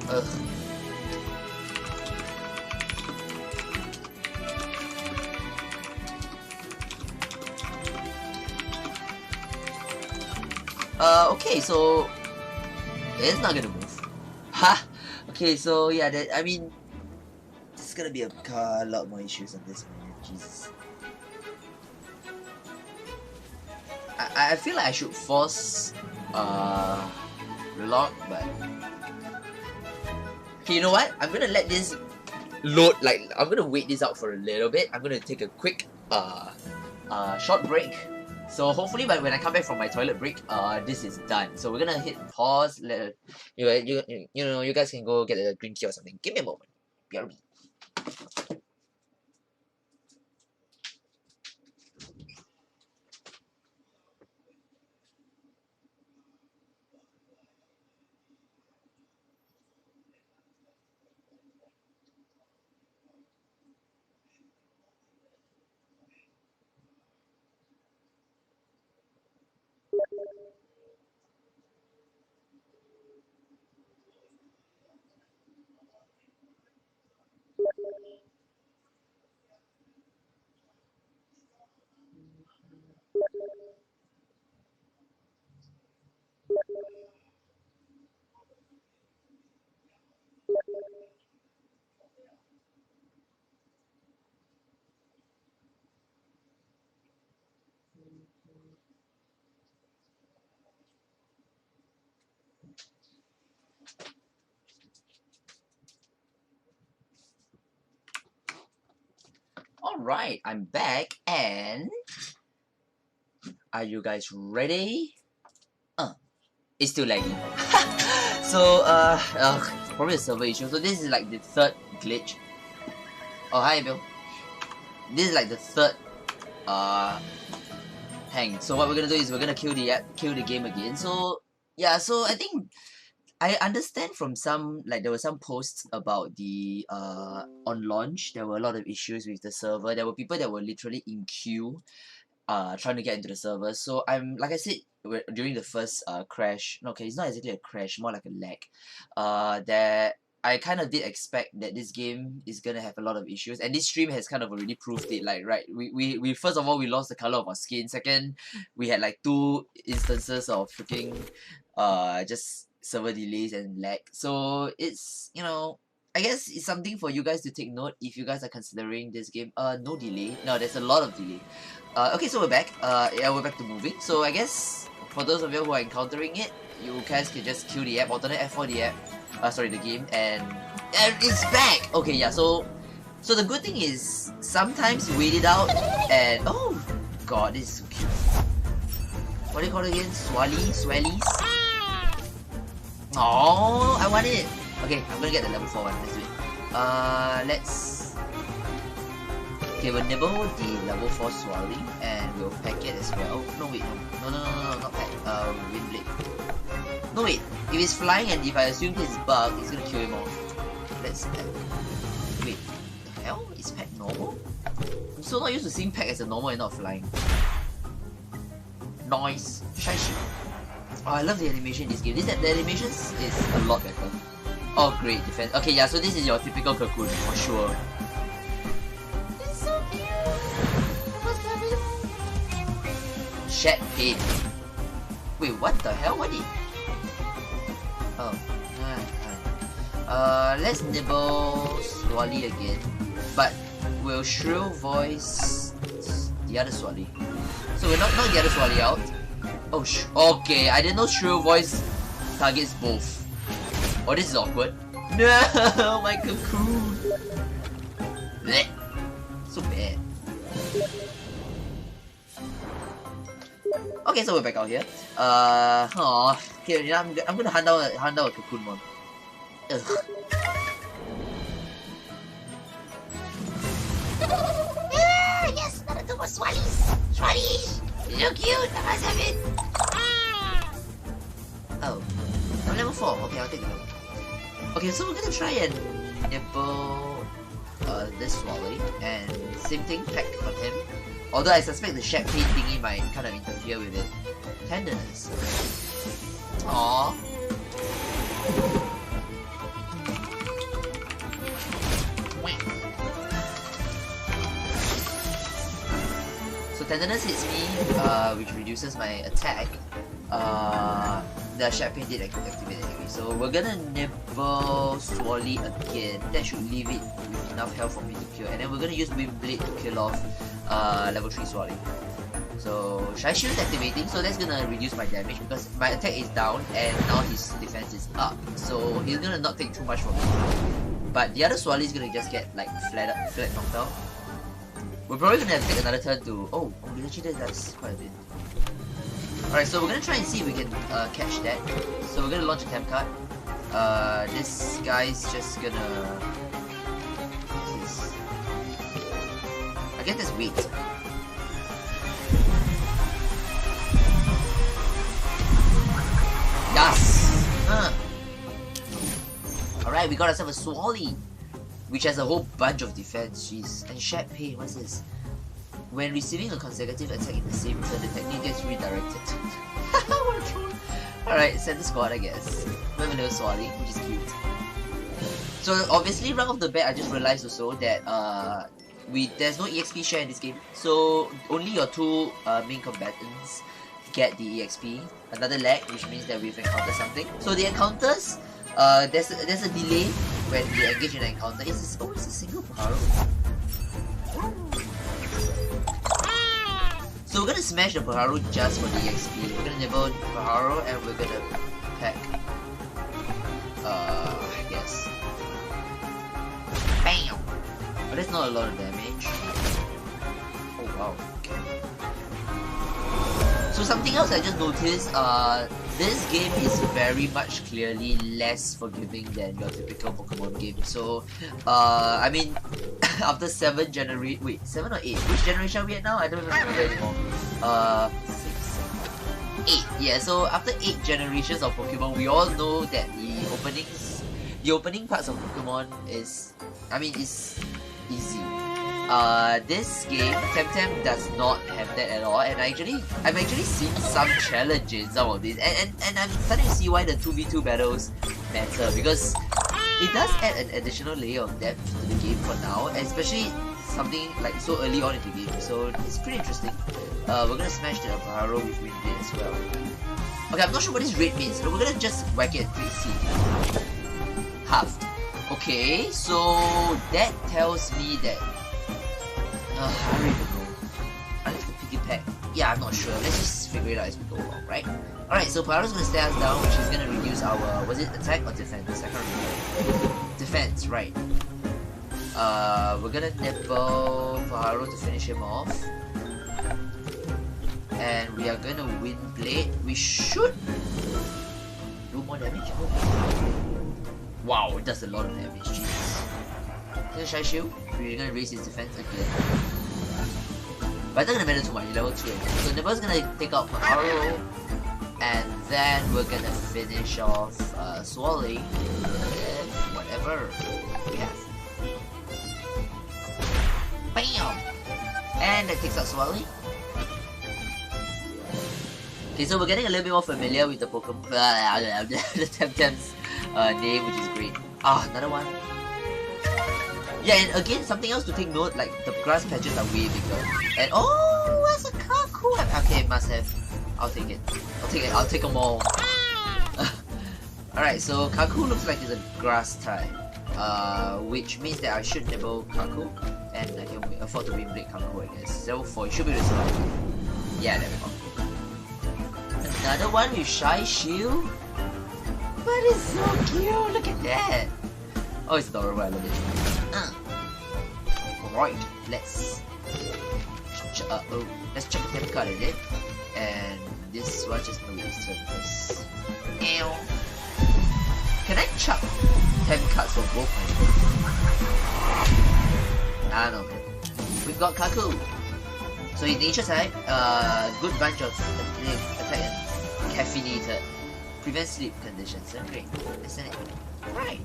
Ugh. Okay, so it's not gonna move. Ha! Okay, so yeah, I mean, there's gonna be a lot more issues on this one. Jesus. I feel like I should force relock, but okay, you know what? I'm gonna let this load. Like, I'm gonna wait this out for a little bit. I'm gonna take a quick short break. So hopefully, but when I come back from my toilet break, this is done. So we're gonna hit pause. Let you guys can go get a green tea or something. Give me a moment. BRB. Alright, I'm back, and are you guys ready? It's still lagging. So, probably a server issue. So this is like the third glitch. Oh, hi, Bill. This is like the third, hang. So what we're gonna do is we're gonna kill the game again. So, yeah, so I think I understand from some, like, there were some posts about the on launch, there were a lot of issues with the server. There were people that were literally in queue trying to get into the server. So I'm, like I said, during the first crash, no, okay, it's not exactly a crash, more like a lag, that I kind of did expect that this game is gonna have a lot of issues, and this stream has kind of already proved it. Like, right, we first of all, we lost the color of our skin. Second, we had like 2 instances of freaking just server delays and lag. So it's, you know, I guess it's something for you guys to take note if you guys are considering this game. No delay. No, there's a lot of delay. Okay, so we're back. Yeah, we're back to moving. So I guess for those of you who are encountering it, you guys can just kill the app, alternate F4 the app. Sorry, the game, and it's back. Okay, yeah. So the good thing is sometimes you wait it out, and oh god, this is so cute. What do you call it again? Swellies? Oh, I want it. Okay, I'm gonna get the level 4 one. Let's do it. Let's. Okay, we'll nibble the level 4 swirling, and we'll pack it as well. No, wait, no, not pack. Wind blade. No, wait. If it's flying and if I assume this is bug, it's gonna kill him off. Let's pack. Wait, the hell? Is pack normal? I'm so not used to seeing pack as a normal and not flying. Noise. Oh, I love the animation in this game. The animations is a lot better. Oh, great defense. Okay, yeah, so this is your typical cocoon for sure. It's so cute. What's that? Shed pain. Wait, what the hell? What did? Oh, let's nibble Swally again, but we'll shrill voice the other Swally. So we'll knock the other Swally out. Oh, okay, I didn't know shrill voice targets both. Oh, this is awkward. No, my cocoon. Blech. So bad. Okay, so we're back out here. Okay, yeah, I'm gonna hunt down a cocoon one. Ugh. Yes, another 2 more swallies. Swallies, so cute. I must have it. Oh, I'm level 4. Okay, I'll take the level. Okay, so we're gonna try and nibble this swally, and same thing, peck on him. Although I suspect the shed pain thingy might kind of interfere with it. Tenderness. Aww. So Tenderness hits me, which reduces my attack. The Sharp Pain did activate anyway, so we're gonna nibble Swally again. That should leave it with enough health for me to kill, and then we're gonna use Wind Blade to kill off level 3 Swally. So Shy Shield is activating, so that's gonna reduce my damage because my attack is down and now his defense is up. So he's gonna not take too much from me. But the other Swally is gonna just get like flat knocked out. We're probably gonna have to take another turn to... Oh, actually that's quite a bit. Alright, so we're gonna try and see if we can catch that. So we're gonna launch a temp card. This guy's just gonna... I guess that's weight. Yes! Alright, we got ourselves a Swally, which has a whole bunch of defense. Jeez. And Sharp Pain, what's this? When receiving a consecutive attack in the same turn, the technique gets redirected. What a troll. Alright, center squad, I guess. We have a little Swally, which is cute. So obviously, right off the bat, I just realized also that there's no EXP share in this game. So only your two main combatants get the EXP. Another lag, which means that we've encountered something. So the encounters, there's a delay when we engage in an encounter. It's a single Paharo. So we're gonna smash the Paharo just for the EXP. We're gonna nibble Paharo and we're gonna pack. I guess. Bam! But that's not a lot of damage. Oh wow. Okay. So something else I just noticed, this game is very much clearly less forgiving than your typical Pokemon game. So, I mean, after 7 or 8? Which generation are we at now? I don't even remember anymore. 6, 8. Yeah, so after 8 generations of Pokemon, we all know that the opening parts of Pokemon is easy. This game, TemTem does not have that at all, and I've actually seen some challenge in some of this, and I'm starting to see why the 2v2 battles matter, because it does add an additional layer of depth to the game for now, especially something like so early on in the game, so it's pretty interesting. We're gonna smash the Paharo with Wind Blade as well. Okay, I'm not sure what this rate means, so we're gonna just whack it and see. Half. Okay, so that tells me that I don't even know. I need to pick it back. Yeah, I'm not sure. Let's just figure it out as we go along, right? Alright, so Paharo's gonna stare us down, which is gonna reduce our... Was it attack or defense? I can't remember. Defense, right. We're gonna nibble Paharo to finish him off. And we are gonna Wind Blade. We should do more damage. Oh. Wow, it does a lot of damage, jeez. Shy Shield, we're gonna raise his defense again. But it's not gonna matter too much, level 2 again. So Nibble's gonna take out Paharo, and then we're gonna finish off Swally with whatever we have. BAM! And that takes out Swally. Okay, so we're getting a little bit more familiar with the Pokemon, the TemTem's name, which is great. Ah, another one. Yeah, and again, something else to take note, like the grass patches are way bigger. And oh, where's a Kaku? Okay, must have. I'll take it. I'll take them all. Alright, so Kaku looks like it's a grass type. Which means that I should nibble Kaku. And I can afford to Wind Blade Kaku, I guess. Level 4, it should be able to survive. Yeah, there we go. Another one with Shy Shield? But it's so cute, look at that! Oh, it's adorable, I love it. Right, let's check a temp card in it. And this one just gonna waste turn first. Can I chuck temp cards for both my teams? I don't know, man. We've got Kaku. So his nature type, good bunch of attack and caffeinated. Prevent sleep conditions. Great, isn't it? Right.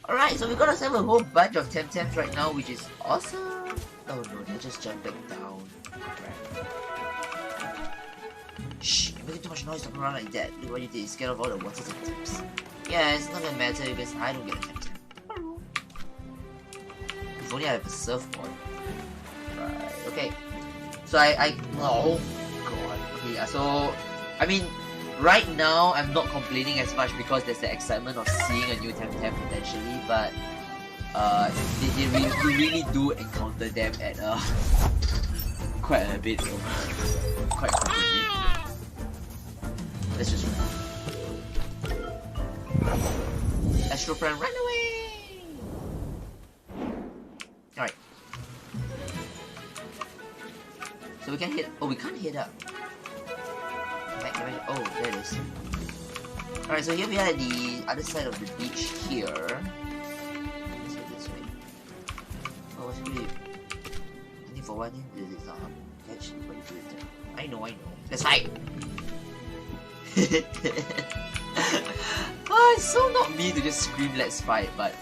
Alright, so we got ourselves a whole bunch of TemTems right now, which is awesome. Oh no, they're just jumping down. Right. Shh, you're making too much noise, don't run like that. Look what you did, scared of all the water TemTems. Yeah, it's not gonna matter because I don't get a TemTem. If only I have a surfboard. Right, okay. So oh god. Okay, so I mean, right now I'm not complaining as much because there's the excitement of seeing a new TemTem potentially, but you really do encounter them at quite a bit, quite frequently. Let's just run. Astroprime, run away! Alright. So we can hit. Oh, we can't hit up. Oh, there it is. Alright, so here we are at the other side of the beach here. Let's go this way. Oh, what's really? I think for one thing, this is not catch. What do you do it? I know. Let's fight! Oh, it's so not me to just scream let's fight, but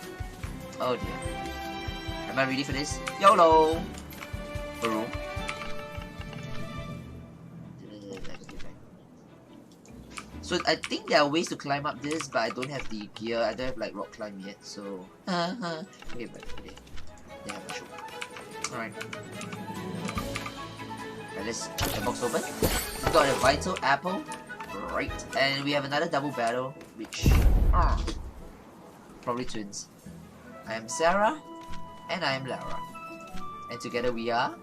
oh dear. Am I ready for this? YOLO! Bro. So I think there are ways to climb up this, but I don't have the gear. I don't have like rock climb yet, so okay, but okay. They have a show. Alright. Alright, let's check the box open. We got a vital apple. Right. And we have another double battle, which probably twins. I am Sarah and I am Lara. And together we are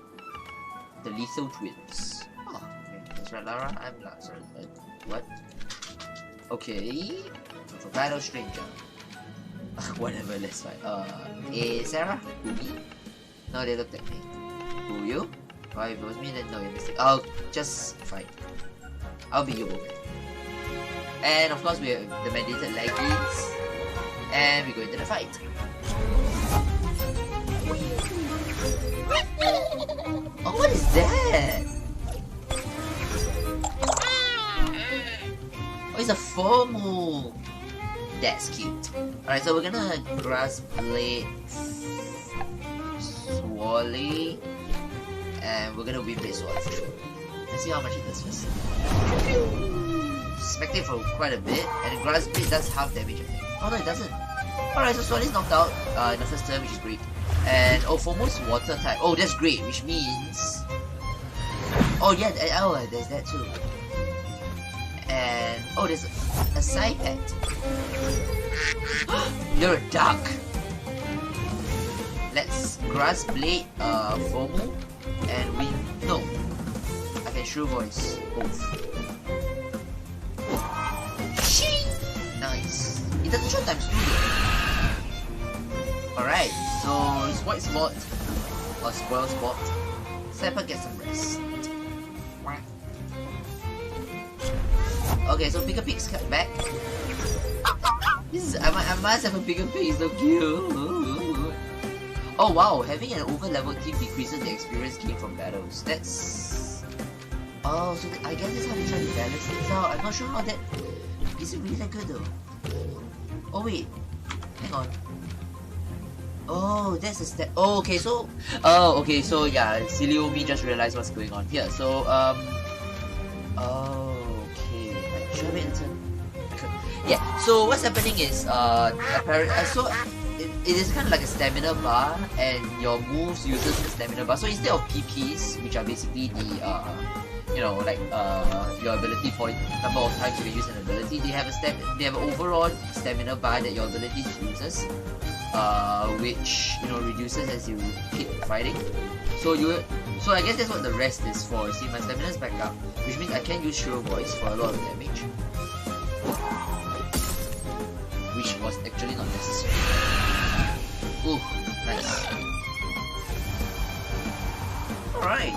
the Lethal Twins. Oh, okay. That's right, Lara. I'm Lara. Sorry. What? Okay. For battle stranger. Whatever, let's fight. Hey Sarah? Who me? No, they looked at me. Who you? Oh, if it was me, then no, you're mistaken. I'll just fight. I'll be your woman. And of course we have the mandated leggies. And we go into the fight. Oh, what is that? Oh, it's a formal. That's cute. Alright, so we're gonna grass blade Swally. And we're gonna win this one for sure. Let's see how much it does first. Spectate for quite a bit, and the grass blade does half damage I think. Oh no, it doesn't. Alright, so Swally's knocked out in the first turn, which is great. And oh, foremost water type. Oh, that's great, which means oh yeah, there's that too. And oh, there's a side pet. You're a duck. Let's grass blade Fomo and we no. I can shrew voice both. Nice. It doesn't show times 2 though. Alright, so white spot or spoil spot. Sapper gets some rest. Okay, so Bigger Pig's cut back. This is I must have a Bigger Pig, so cute. Oh wow, having an over-leveled team decreases the experience gained from battles. That's oh, so I guess that's how they try to balance things out. I'm not sure how that is it really that good though. Oh wait, hang on. Oh, that's a step. Oh, okay, so yeah, Silio me just realized what's going on here. So okay, should I wait until? Yeah. So what's happening is apparently it is kind of like a stamina bar, and your moves uses the stamina bar. So instead of PPs, which are basically the your ability point, number of times you can use an ability, they have an overall stamina bar that your ability uses, which reduces as you keep fighting. So I guess that's what the rest is for. You see, my stamina is back up, which means I can use Sure Voice for a lot of damage, which was actually not necessary. Ooh, nice. Alright.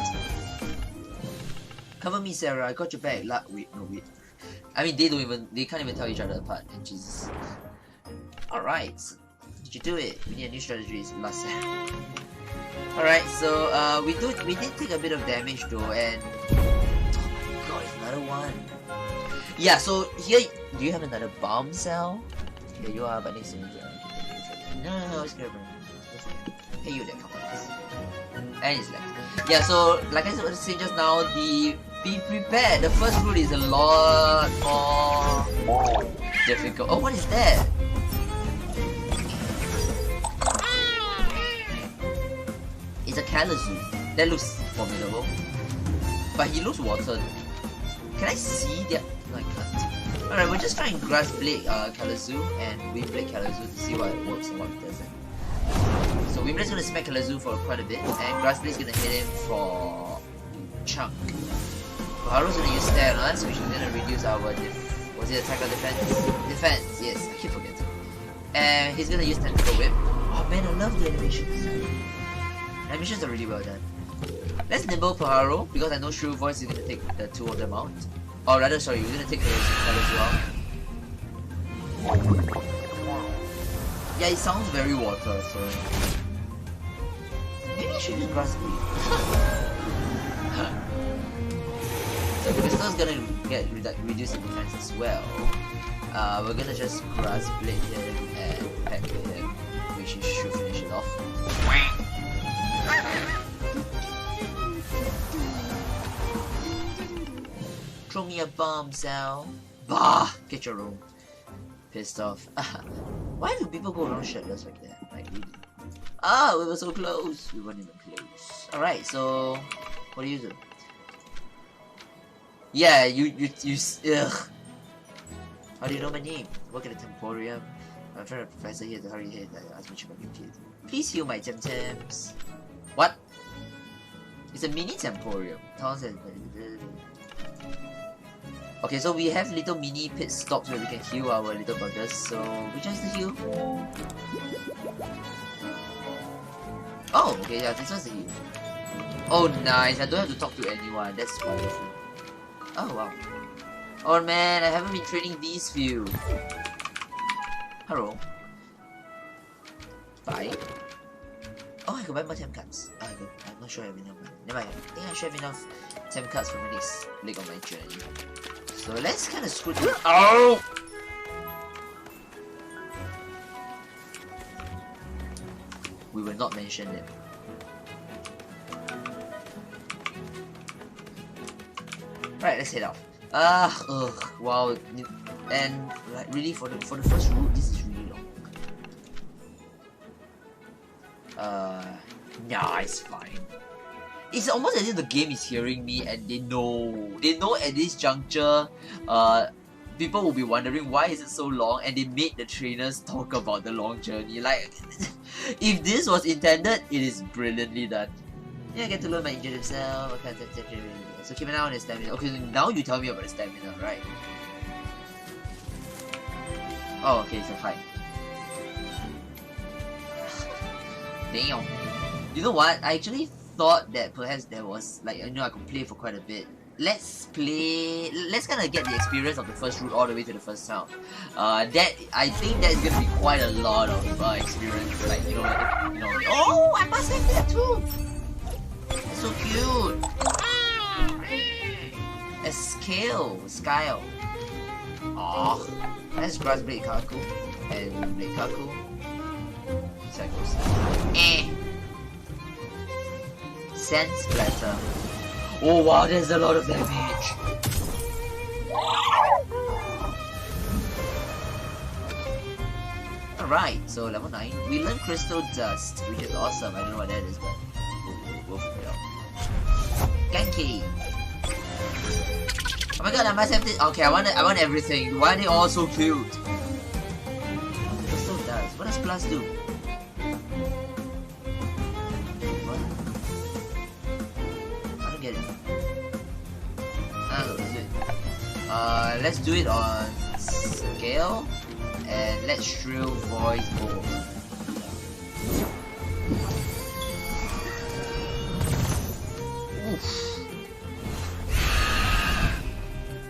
Cover me, Sarah. I got your back. Wait. I mean, they can't even tell each other apart. And Jesus. Alright. Did you do it? We need a new strategy. Last set. Alright, so we did take a bit of damage though, and oh my god, it's another one. Yeah, so here, do you have another bomb cell? Here you are, but next to me. No, it's good. Hey, you there, come on. And it's left. Yeah, so like I was saying just now, be prepared. The first route is a lot more difficult. Oh, what is that? It's a Kallazu. That looks formidable. But he looks watered. Can I see that? No, I can't. Alright, we're just trying Grass Blade Kalazu and Wind Blade Kalazu to see what works and what doesn't. So Wind Blade's gonna smack Kalazu for quite a bit, and Grass Blade's gonna hit him for chunk. Haru's gonna use Stance, which is gonna reduce our was it attack or defense? Defense, yes, I keep forgetting. And he's gonna use Tentacle Whip. Oh man, I love the animations. Animations are really well done. Let's Nimble Paharo, because I know Shrill Voice is gonna take the two of them out. Or rather, sorry, you're gonna take Kalazu out. Yeah, it sounds very water, so maybe I should use Grass Blade. So Crystal's gonna get reduced in defense as well. We're gonna just Grass Blade him and Peck him, which should finish it off. Throw me a bomb, Sal. Bah! Get your room. Pissed off. Why do people go around shirtless like that? Like really? Ah, we were so close. We weren't even close. Alright, so what do you do? Yeah, ugh. How do you know my name? Work at the Temporium. I'm trying to professor here to hurry ahead. I asked much about your kid. Please heal my TemTems. What? It's a mini Temporium. Okay, so we have little mini pit stops where we can heal our little buggers. So which one's the heal? Oh, okay, yeah, this one's the heal. Oh, nice. I don't have to talk to anyone. That's wonderful. Oh, wow. Oh man, I haven't been training these few. Hello. Bye. Oh, I can buy more temp cards. I'm not sure I have enough money. Never mind. I think I should have enough temp cards for my next leg of my journey. So let's kind of screw through. Oh! We will not mention it. Right, let's head off. Wow, and like really for the first route, this is really long. Nah, it's fine. It's almost as if the game is hearing me and they know at this juncture, people will be wondering why is it so long, and they made the trainers talk about the long journey. Like, if this was intended, it is brilliantly done. Yeah, I get to learn my injured himself. So keep an eye on his stamina. Okay, so now you tell me about the stamina, right? Oh, okay, so fine. Damn. You know what? I actually thought that perhaps there was, like, I could play for quite a bit. Let's kind of get the experience of the first route all the way to the first town. I think that is gonna be quite a lot of experience. Like, oh, I must have that too. It's so cute. A Skyle. Aww. That's Grass Blade Kaku and Blade Kaku. Cycles. Sand Splatter. Oh wow, there's a lot of damage. Alright, so level 9. We learn Crystal Dust, which is awesome. I don't know what that is, but we'll figure it out. Genki! Oh my god, I must have this. Okay, I want everything. Why are they all so cute? Crystal Dust. What does Plus do? What? I don't get it. Let's do it on scale, and let's Shrill Voice Bowl. Oof.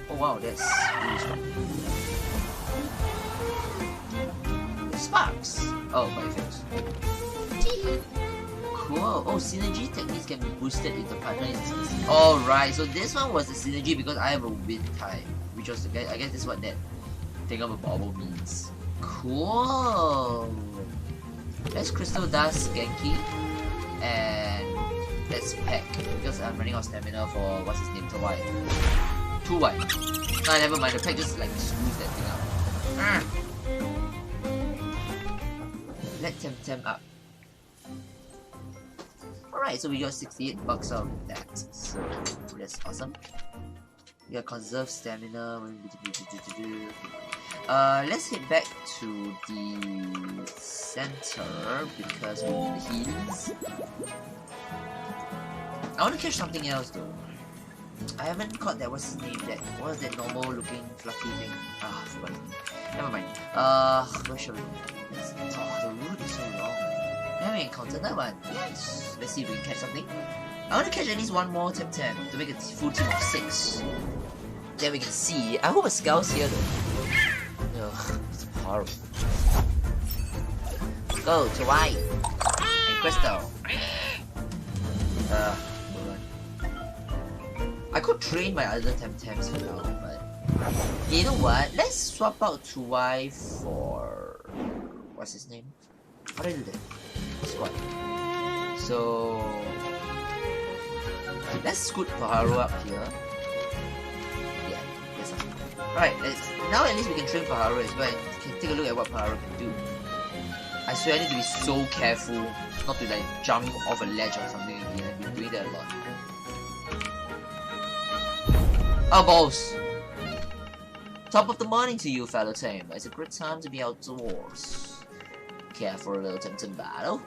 Oh wow, that's really strong. Sparks! Oh, my effects. Cool. Oh, synergy techniques can be boosted if the partner is easy. Alright, so this one was the synergy because I have a wind type, which was, I guess this is what that thing of a bobble means. Cool. Let's Crystal Dust Genki, and let's Peck because I'm running out of stamina for what's his name, Tawai. 2Y. Nah, never mind. The Peck just like screws that thing up. Let TemTem up. Alright, so we got 68 bucks out of that. So that's awesome. We got conserve stamina. Let's head back to the center because we need the healings. I want to catch something else though. I haven't caught that. What's his name? What was that normal looking fluffy thing? Ah, I forgot his name. Never mind. Where shall we go? Oh, the route is so long. Haven't encountered that one. Yes. Let's see if we can catch something. I want to catch at least one more TemTem to make a full team of 6. Then we can see. I hope a Scout's here though. Ugh, it's horrible. Go to white and Crystal. I could train my other TemTems for now, but you know what? Let's swap out to Y for what's his name? How do I do that? Squad. So let's scoot Paharo up here. Yeah, that's something. Alright, now at least we can train Paharo as well and can take a look at what Paharo can do. I swear I need to be so careful not to like jump off a ledge or something again. I've been doing that a lot. Oh balls! Top of the morning to you, fellow tamer. It's a great time to be outdoors. Care for a little TemTem battle.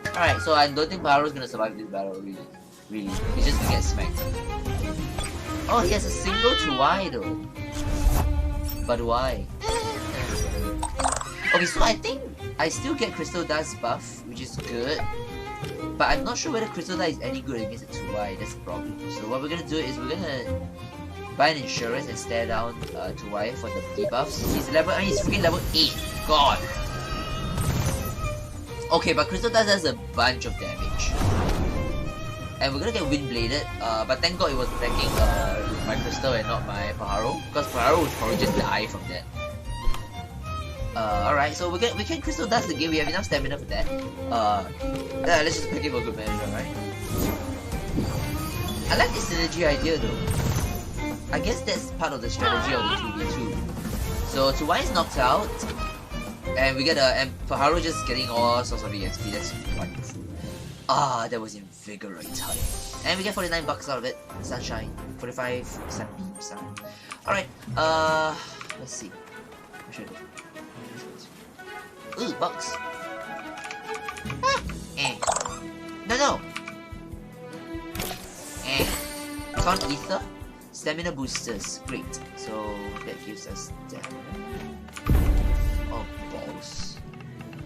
Alright, so I don't think Paharo's gonna survive this battle, really. He's just gonna get smacked. Oh, he has a single to Y though. But why? Okay, so I think I still get Crystal Dust buff, which is good. But I'm not sure whether Crystal Dust is any good against a 2Y, that's the problem. So what we're gonna do is we're gonna buy an insurance and stare down 2Y for the debuffs. He's freaking level 8. God. Okay, but Crystal Dust does a bunch of damage. And we're gonna get Wind Bladed, but thank God it was attacking my Crystal and not my Paharo, because Paharo would probably just die from that. Alright, so we can Crystal Dust the game, we have enough stamina for that. Let's just pick him a good manager, right? I like this synergy idea though. I guess that's part of the strategy of the 2v2. So 2Y is knocked out, and we get and Paharo just getting all sorts of EXP, that's wonderful. Ah, that was invigorating. And we get 49 bucks out of it. Sunshine. 45 cents. Alright, let's see. Where should I go? Ooh, bucks. Ah, No. Taunt Ether. Stamina boosters. Great. So that gives us stamina. Oh, balls.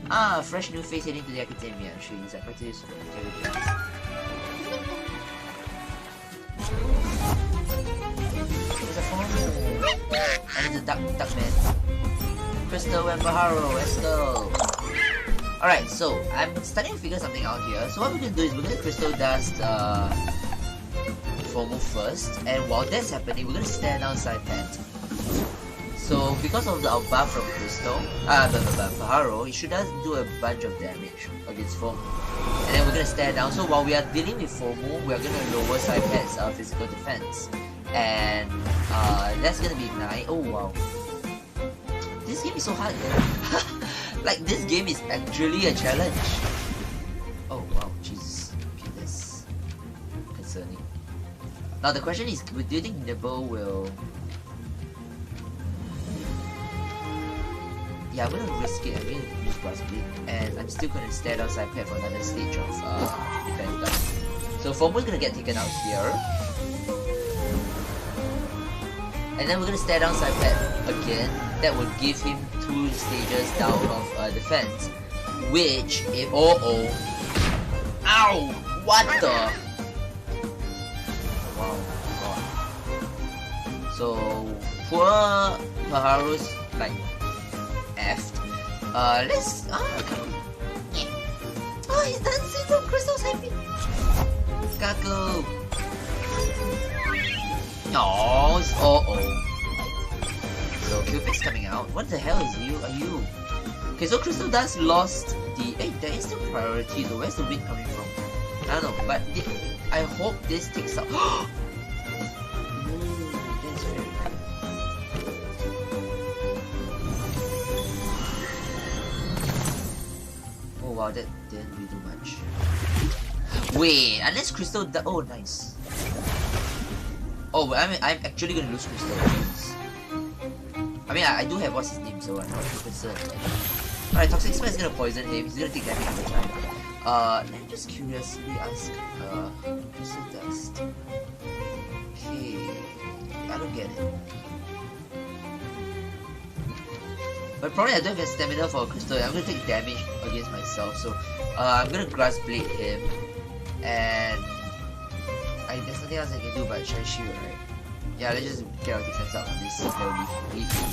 Ah, fresh new face heading to the academia. Should use that practice for carry. There's a form. And it's a duck man. Crystal and Paharo, let's go. Alright, so I'm starting to figure something out here. So what we're gonna do is we're gonna Crystal Dust FOMO first, and while that's happening, we're gonna stare down side plant. So because of the buff from Crystal, Paharo, it should do a bunch of damage against FOMO. And then we're gonna stare down. So while we are dealing with FOMO, we are gonna lower side pet's physical defense. And that's gonna be nice. Oh wow. This game is so hard, man. Like, this game is actually a challenge. Oh wow, Jesus. Okay, that's concerning. Now the question is, do you think Nibble will... Yeah, I'm gonna risk it. I'm gonna use Brass Blade, and I'm still gonna stare down side pad for another stage of defense. So FOMO is gonna get taken out here. And then we're gonna stare down side pad again. That will give him 2 stages down of defense. Which, if ow! What the? Wow, God. So poor Paharo's like effed. Let's he's dancing from Crystal's happy. Kako. No, So Cupid's coming out. What the hell is you? Are you? Okay, so Crystal Dust lost the. Hey, there is still priority though. Where's the wind coming from? I don't know, but I hope this takes out. That's very good. Oh wow, that didn't really do much. Wait, unless Crystal oh, nice. Oh, I'm actually gonna lose Crystal. I mean, I do have what's his name, so I'm not too concerned. Alright, Toxic Spell is gonna poison him. He's gonna take damage every time. Let me just curiously ask, Crystal Dust. Okay, I don't get it. But probably I don't have stamina for Crystal. I'm gonna take damage against myself, so I'm gonna Grass Blade him. And there's nothing else I can do but Shine Shield, right? Yeah, let's just get our defense up on this. That will be easy.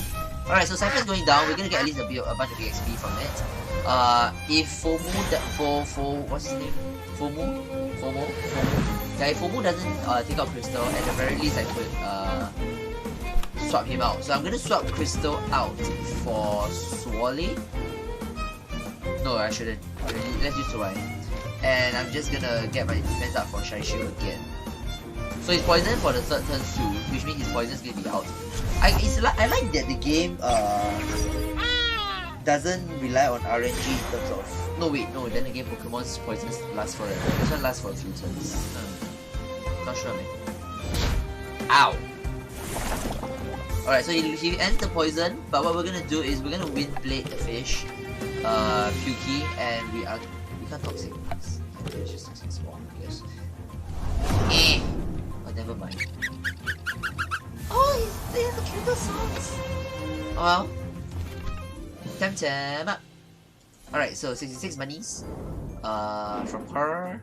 Alright, so Cypher's going down. We're gonna get at least a bunch of XP from it. If FOMO, what's his name? FOMO? Yeah, if FOMO doesn't take out Crystal, at the very least I could swap him out. So I'm gonna swap Crystal out for Swally. No, I shouldn't. Let's use Swally. And I'm just gonna get my defense up for Shine Shield again. So he's poisoned for the third turn too, which means his poison's gonna be out. I like that the game doesn't rely on RNG in terms of... No wait, no, then again Pokemon's poisons last forever. This one lasts for a few turns. Not sure, man. Ow! Alright, so he ends the poison, but what we're gonna do is we're gonna Wind Blade the fish, Pukey, and we can't Toxic Blast. It's just Toxic Spawn, I guess. But never mind. Oh, they have the cute songs! Oh well. TemTem I'm. Alright, so 66 monies. From her.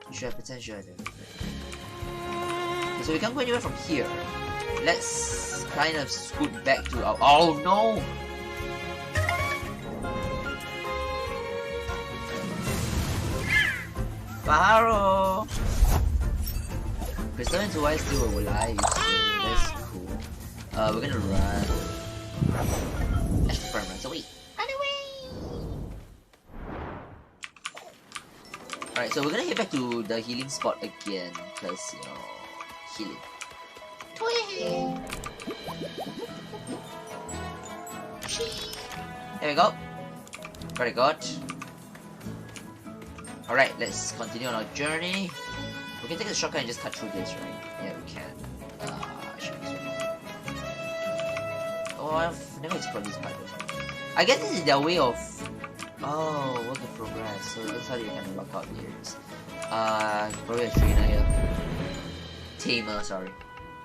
You should have potential, I think. Okay, so we can't go anywhere from here. Let's kind of scoot back to our... Oh no! Faro! Crystal and Tuai still alive, so that's cool. We're gonna run. Astroprime runs away. Run away! Alright, so we're gonna head back to the healing spot again, because, you know, healing. There we go. Very good. Alright, let's continue on our journey. We can take a shortcut and just cut through this, right? Yeah, we can. Oh, I've never explored this part before. I guess this is their way of... Oh, work in progress. So that's how they kind of lock out the areas. Probably a trainer here. Tamer, sorry.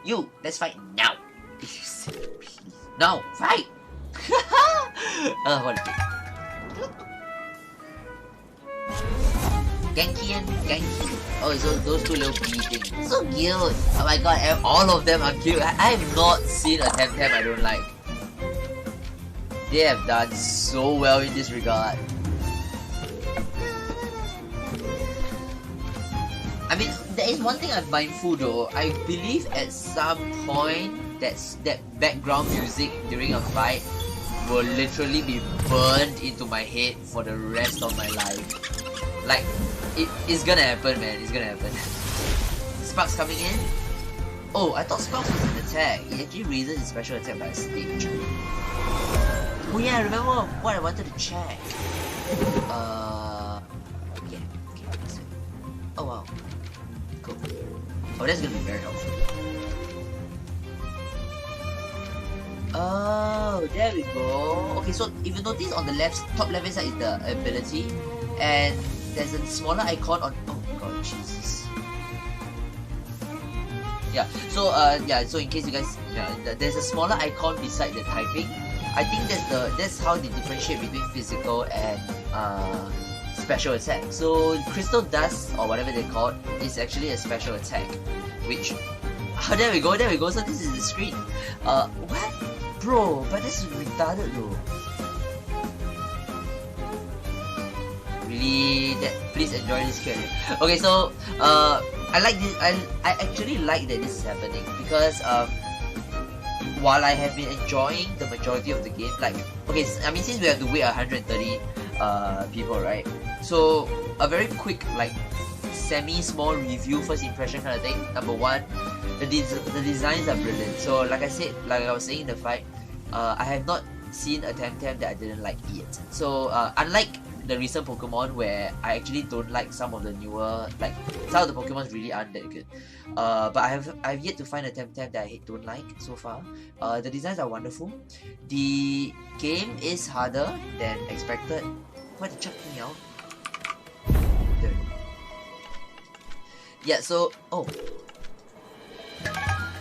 You, let's fight now! If you say please. No, fight! What is it? Genki and Genki. Oh, it's those two little bee things. So cute! Oh my god, all of them are cute. I have not seen a TemTem I don't like. They have done so well in this regard. I mean, there is one thing I'm mindful though. I believe at some point that background music during a fight will literally be burned into my head for the rest of my life. Like, it's gonna happen, man. It's gonna happen. Sparks coming in. Oh, I thought Sparks was an attack. It actually raises his special attack by a stage. Oh yeah, I remember what I wanted to check. Yeah. Okay, this way. Oh wow. Cool. Oh, that's gonna be very helpful. Oh, there we go. Okay, so if you notice on the top left hand side is the ability, and there's a smaller icon on... Oh god, Jesus. Yeah, so so in case you guys... Yeah, there's a smaller icon beside the typing. I think that's how they differentiate between physical and special attack. So Crystal Dust, or whatever they call it, is actually a special attack. Which... Oh, there we go, so this is the screen. What? Bro, but this is retarded though. Really, please enjoy this Q&A. Okay, so I like this. I actually like that this is happening because while I have been enjoying the majority of the game, like, okay, I mean, since we have to wait 130 people, right? So a very quick, like, semi-small review, first impression kind of thing. Number one, the designs are brilliant. So like I was saying in the fight, I have not seen a TemTem that I didn't like yet. So unlike the recent Pokemon where I actually don't like some of the newer, like some of the Pokemon really aren't that good. But I've yet to find a TemTem that I don't like so far. The designs are wonderful. The game is harder than expected. Why did chuck me out? There we go. Yeah, so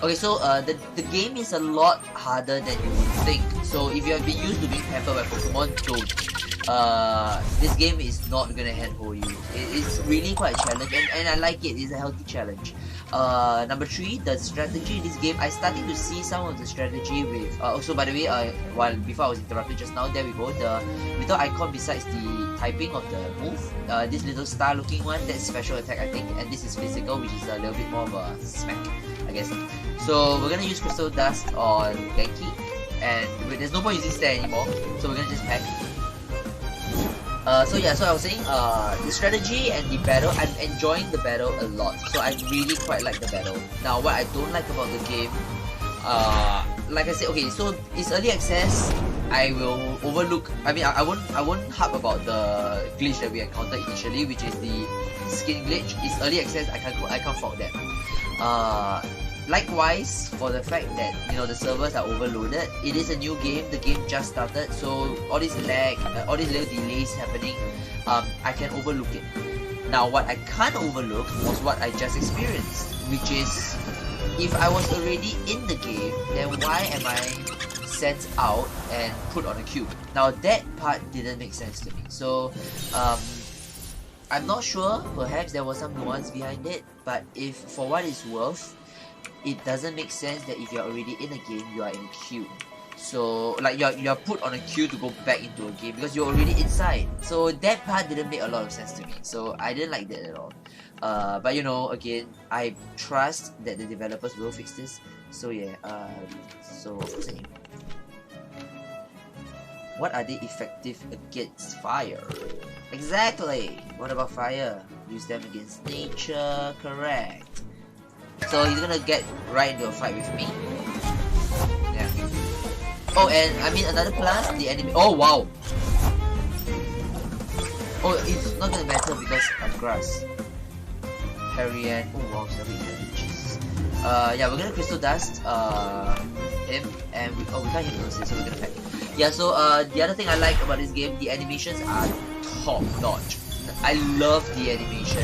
okay, so the game is a lot harder than you would think. So if you have been used to being pampered by Pokemon, don't. This game is not gonna handhold you. It's really quite a challenge, and I like it. It's a healthy challenge. Number 3, the strategy in this game. I started to see some of the strategy with. Also, by the way, before I was interrupted just now, there we go. The little icon besides the typing of the move. This little star-looking one, that's special attack, I think, and this is physical, which is a little bit more of a smack, I guess. So we're gonna use Crystal Dust on Genki, and there's no point using Stare anymore, so we're gonna just pack. So I was saying, the strategy and the battle, I'm enjoying the battle a lot, so I really quite like the battle. Now, what I don't like about the game, like I said, okay, so it's early access. I will overlook. I mean, I won't harp about the glitch that we encountered initially, which is the skin glitch. It's early access. I can't fault that. Likewise, for the fact that the servers are overloaded, it is a new game. The game just started, so all this lag, all these little delays happening, I can overlook it. Now, what I can't overlook was what I just experienced, which is if I was already in the game, then why am I sent out and put on a queue? Now, that part didn't make sense to me. So, I'm not sure. Perhaps there was some nuance behind it, but if for what it's worth, it doesn't make sense that if you're already in a game, you are in a queue. So, like, you're put on a queue to go back into a game because you're already inside. So that part didn't make a lot of sense to me. So I didn't like that at all. But again, I trust that the developers will fix this. So yeah, so what are they effective against? Fire. Exactly. What about fire? Use them against nature. Correct. So he's gonna get right into a fight with me. Yeah. Oh, and I mean another plus, the enemy. Oh wow. Oh, it's not gonna matter because I'm grass. Harry and oh wow, 7 damage. Yeah, we're gonna Crystal Dust him, and we can't hit those, so we're gonna pack. Yeah, so the other thing I like about this game, the animations are top notch. I love the animation.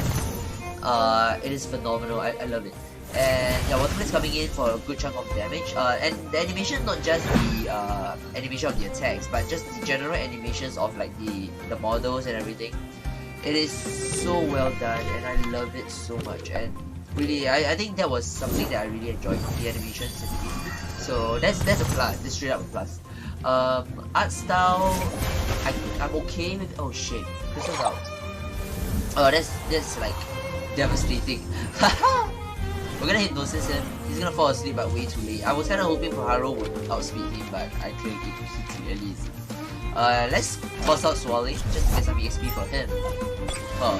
It is phenomenal. I love it. And yeah, Waterman's coming in for a good chunk of damage. And the animation, not just the animation of the attacks, but just the general animations of like the models and everything. It is so well done, and I love it so much. And really, I think that was something that I really enjoyed, the animations and the game. So that's a plus. That's straight up a plus. Art style, I'm okay with. Oh shit, Crystal's out. Oh, that's like devastating. We're gonna hypnosis him. He's gonna fall asleep, but way too late. I was kinda hoping Paharo would outspeed him, but he clearly is. Let's force out Swirling just to get some EXP for him. Oh.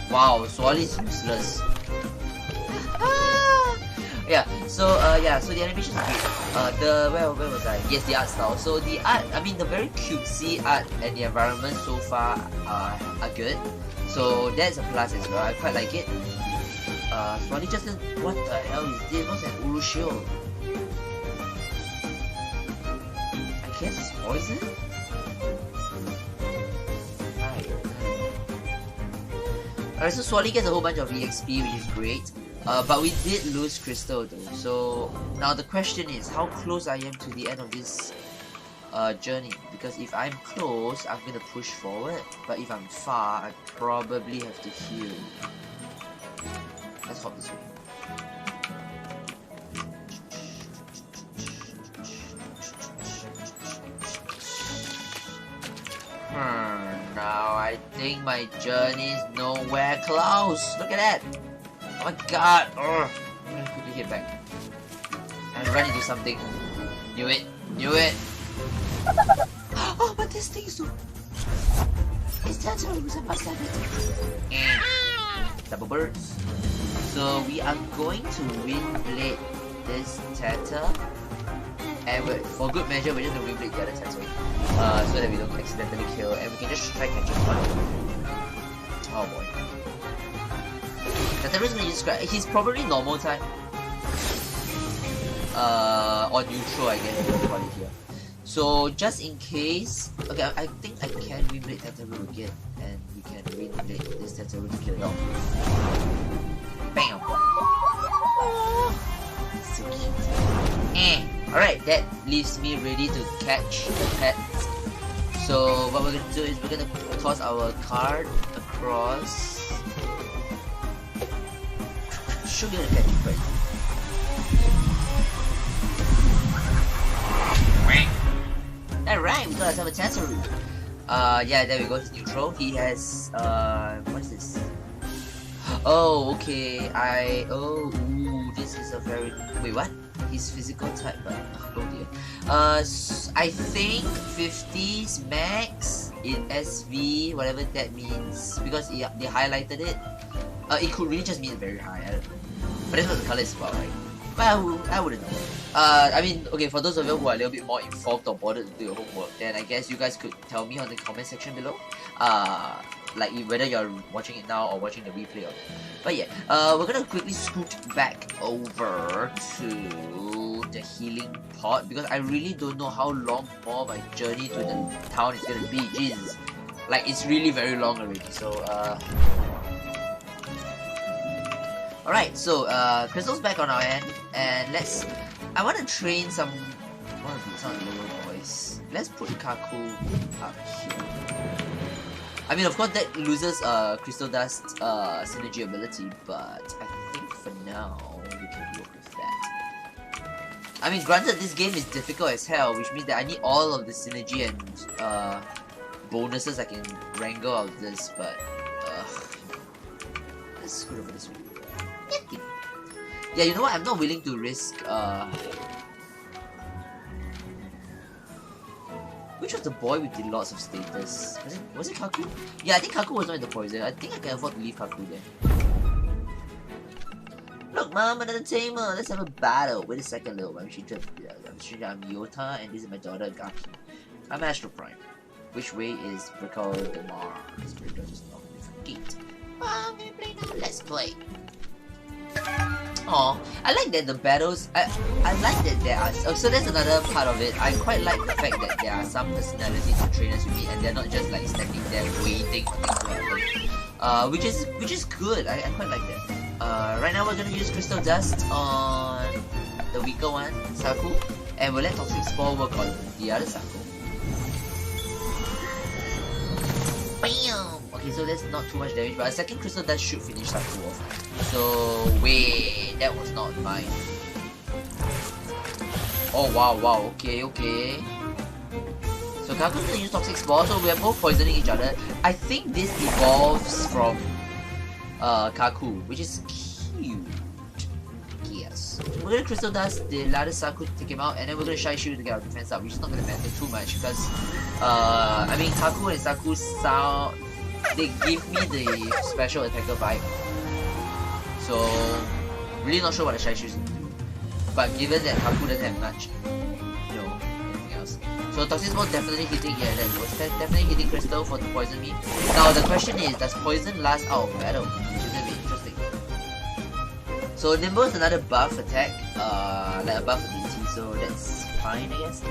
Wow, Swirling is useless. Yeah, so the animation is great. Where was I? Yes, the art style. So the art, I mean, the very cutesy art and the environment so far are good. So that's a plus as well. I quite like it. Swally just what the hell is this? What's an Urushio? I guess it's poison. Alright, so Swally gets a whole bunch of EXP, which is great. But we did lose Crystal though, so now the question is how close I am to the end of this journey, because if I'm close, I'm gonna push forward, but if I'm far, I probably have to heal. Let's hop this way. Now I think my journey is nowhere close. Look at that! Oh my god! Ugh. I'm gonna quickly hit back. And run into something. Knew it! Knew it! Oh, but this thing is so... It's tattoos, I must have it. Double birds. So we are going to wind blade this Tata. And for good measure, we're just gonna replay the other Tetsuo, so that we don't accidentally kill, and we can just try catching one. Oh boy. Tetsuo's gonna use scrap. He's probably normal type. Or neutral, I guess, we'll call it here. So just in case, okay, I think I can reblade Tetsuo again, and we can reblade this Tetsuo to kill it off. Bam! So cute. Alright, that leaves me ready to catch the pet. So what we're gonna do is we're gonna toss our card across. Should be able to catch it right. Alright, we got ourselves a Tetsuo. Yeah, there we go, he's neutral. He has, what is this? Oh, okay, ooh, this is a very, wait, what? He's physical type, but, oh dear. I think 50s max in SV, whatever that means, because they highlighted it. It could really just mean very high, I don't know. But that's what the color is about, right? Well, I wouldn't know. I mean, okay, for those of you who are a little bit more informed or bothered to do your homework, then I guess you guys could tell me on the comment section below. Like whether you're watching it now or watching the replay of it. But yeah, we're gonna quickly scoot back over to the healing pod because I really don't know how long more my journey to the town is gonna be. Jesus, like it's really very long already. So alright, so Crystal's back on our end, and I want to train some of the lower boys. Let's put Kaku up here. I mean, of course, that loses Crystal Dust synergy ability, but I think for now we can work with that. I mean, granted, this game is difficult as hell, which means that I need all of the synergy and bonuses I can wrangle out of this, but let's screw over this one. Yeah, you know what? I'm not willing to risk. Which was the boy with the lots of status? Was it Kaku? Yeah, I think Kaku was not in the poison. I think I can afford to leave Kaku there. Look, Mom, another tamer. Let's have a battle. Wait a second, little one. I'm Yota, and this is my daughter Gaki. I'm Astroprime. Which way is Brickle the Mar? This Brickle just not a different gate. I'm gonna play now. Let's play. Oh, I like that the battles. I like that there are. So that's another part of it. I quite like the fact that there are some personalities and trainers you meet, and they're not just like standing there waiting for things to happen. Which is good. I quite like that. Right now we're gonna use Crystal Dust on the weaker one, Saku, and we'll let Toxic Spore work on the other Saku. Bam! Okay, so that's not too much damage, but a second Crystal Dust should finish Saku off. So, wait, that was not mine. Oh, wow, okay. So Kaku's gonna use Toxic Spore, so we are both poisoning each other. I think this evolves from Kaku, which is cute. Yes. We're gonna Crystal Dust the ladder Saku to take him out, and then we're gonna Shy Shield to get our defense up, which is not gonna matter too much because I mean Kaku and Saku sound, they give me the special attacker vibe. So really not sure what the Shy Shield is gonna do. But given that Kaku doesn't have much, you know, anything else. So Toxic Spore definitely hitting, yeah, that was definitely hitting Crystal for to poison me. Now the question is, does poison last out of battle? Which is gonna be interesting. So Nimble is another buff attack, like a buff ability, so that's fine I guess.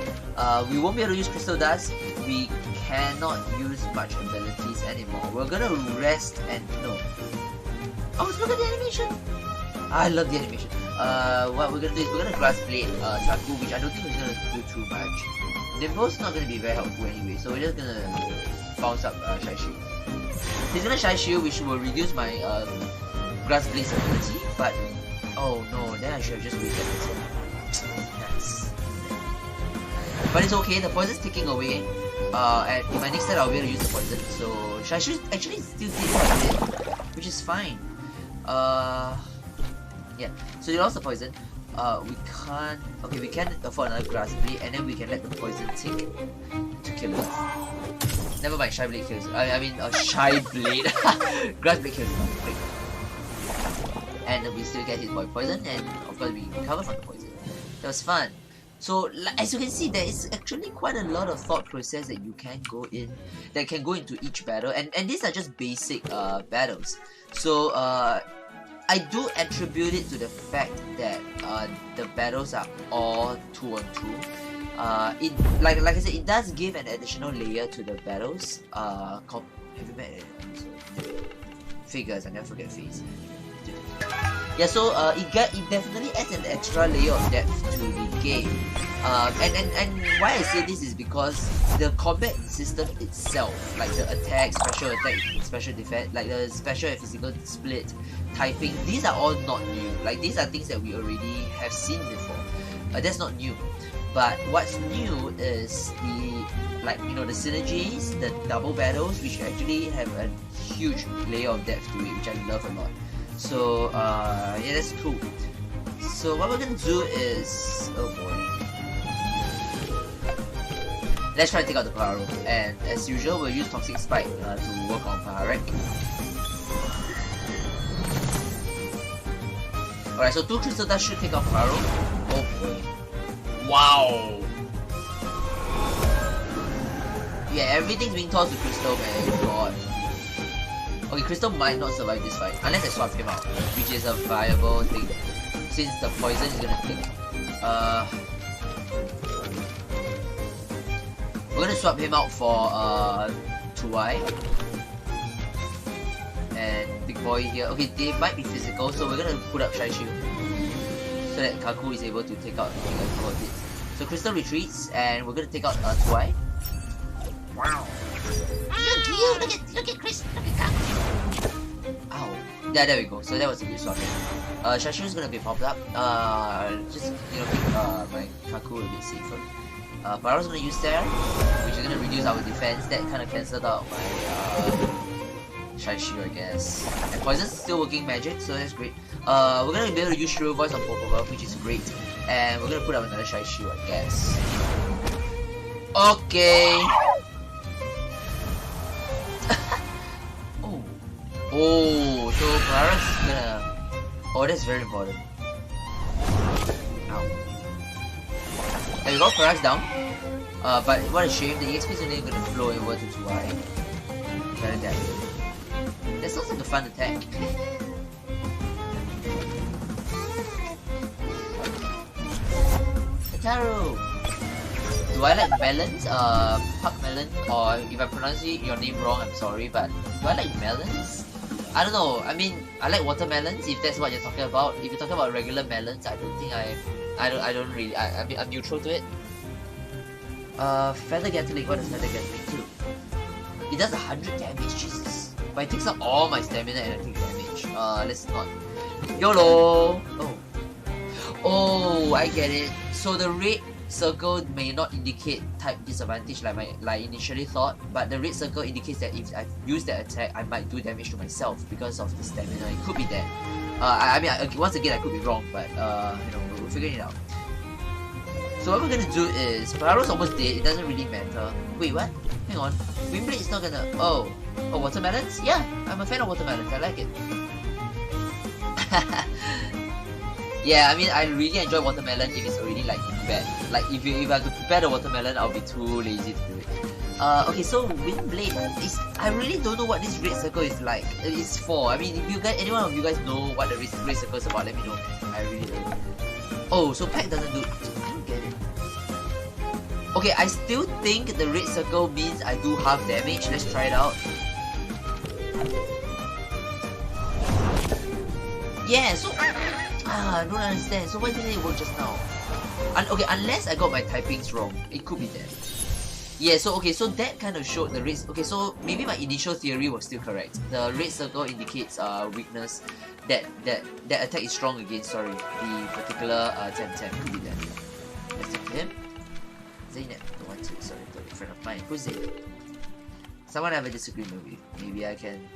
We won't be able to use Crystal Dust. We cannot use much abilities anymore. We're gonna rest and no. Oh, look at the animation! I love the animation. What we're gonna do is we're gonna Grass Blade Saku, which I don't think is gonna do too much. Nimble's not gonna be very helpful anyway, so we're just gonna bounce up Shy Shield. He's gonna Shy Shield, which will reduce my Grass Blade's ability, but oh no, then I should have just waited until. Yes. But it's okay, the poison's taking away. And in my next turn I'll be able to use the poison, so Shy Shield actually still did quite a bit, which is fine. Yeah, so you lost the poison. We can't. Okay, we can afford another Grass Blade, and then we can let the poison tick to kill us. Never mind, Shy Blade kills. I mean, Shy Blade. Grass Blade kills. Great. And we still get hit by poison, and of course we recover from the poison. That was fun. So as you can see, there is actually quite a lot of thought process that you can go into each battle, and these are just basic battles. So I do attribute it to the fact that the battles are all 2-on-2. It like I said, it does give an additional layer to the battles. Have you met figures? I never forget face. Yeah, so it definitely adds an extra layer of depth to the game. And why I say this is because the combat system itself, like the attack, special defense, like the special and physical split, typing, these are all not new. Like these are things that we already have seen before. That's not new. But what's new is the synergies, the double battles, which actually have a huge layer of depth to it, which I love a lot. So yeah, that's cool. So what we're gonna do is, oh boy, let's try to take out the Paro, and as usual we'll use Toxic Spike to work on Parek. Alright, so 2 Crystal Dust should take out Paro. Oh boy. Wow! Yeah, everything's being tossed to Crystal, man. God. Okay, Crystal might not survive this fight unless I swap him out, which is a viable thing since the poison is gonna click. We're gonna swap him out for 2i and Big Boy here. Okay, they might be physical, so we're gonna put up Shy Shield so that Kaku is able to take out a couple of hits. So Crystal retreats, and we're gonna take out 2i. Wow! Look at Chris! Look at Kaku! Ow! Yeah, there we go. So that was a good swap. Shashu is gonna be popped up. Just keep my Kaku a bit safer. Para's gonna use Terra, which is gonna reduce our defense. That kind of cancelled out my Shaishu, I guess. And Poison's still working magic, so that's great. We're gonna be able to use Shrill Voice on Pokeball, which is great. And we're gonna put up another Shaishu, I guess. Okay. Oh, so Para's gonna... Oh, that's very important. Ow. There we go, Para's down. But what a shame, the EXP is only gonna flow over to 2i. Better damage. That sounds like a fun attack. Taro! Do I like melons? Puck melon, or if I pronounce your name wrong, I'm sorry, but do I like melons? I don't know. I mean, I like watermelons if that's what you're talking about. If you're talking about regular melons, I don't think I don't really. I'm neutral to it. Feather Gatling. What does Feather Gatling do? It does 100 damage. Jesus. But it takes up all my stamina and I take damage. Let's not. YOLO. Oh, I get it. So the red circle may not indicate type disadvantage like I initially thought, but the red circle indicates that if I use that attack, I might do damage to myself because of the stamina. It could be that. I mean, once again, I could be wrong, but we're figuring it out. So what we're gonna do is, Para's almost dead. It doesn't really matter. Wait, what? Hang on. Windblade is not gonna. Oh, watermelons? Yeah, I'm a fan of watermelons. I like it. Yeah, I mean, I really enjoy watermelon if it's already like prepared. Like if I could prepare the watermelon, I'll be too lazy to do it. Okay, so Windblade is. I really don't know what this red circle is like. It's for. I mean, if you guys, any one of you guys know what the red circle is about, let me know. I really don't. Oh, so Pack doesn't do. I don't get it. Okay, I still think the red circle means I do half damage. Let's try it out. Yeah, so. I don't understand. So why didn't it work just now? Okay, unless I got my typings wrong. It could be that. Yeah, so okay, so that kind of showed the red. Okay, so maybe my initial theory was still correct. The red circle indicates weakness. That attack is strong against, sorry, the particular TemTem. Could be that. Let's take him. Zainab. Don't want to, sorry, a friend of mine. Who's Zainab? Someone I have a disagreement with. Maybe I can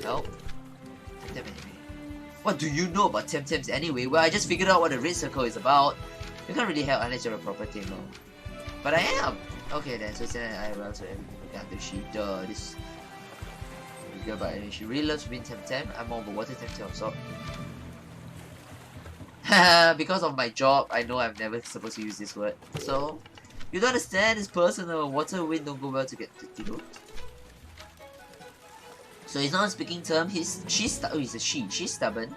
help. TemTem anyway. What do you know about TemTems anyway? Well, I just figured out what the red circle is about. You can't really help unless you're a proper tamer. But I am! Okay then, so then I will also okay, she this girl, but she really loves being TemTem. I'm more of a water TemTem, so Because of my job, I know I'm never supposed to use this word. So, you don't understand, it's personal. Water, wind don't go well to get to. So he's not a speaking term. She's a she. She's stubborn.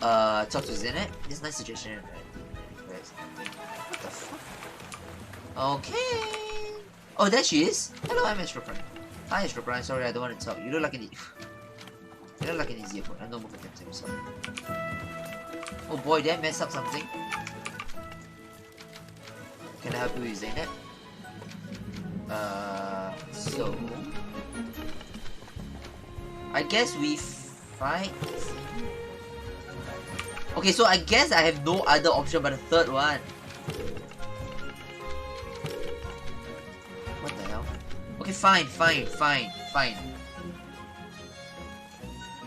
Talk to Zenet. It's a nice suggestion, right? What the fuck? Okay. Oh, there she is. Hello, I'm Astroprime. Hi, Astroprime. Sorry, I don't want to talk. You look like an you look like an easy opponent. I know more for TemTem. Sorry. Oh boy, did I mess up something? Can I help you with Zenet? So I guess we fight. Okay, so I guess I have no other option but the third one. What the hell? Okay, fine.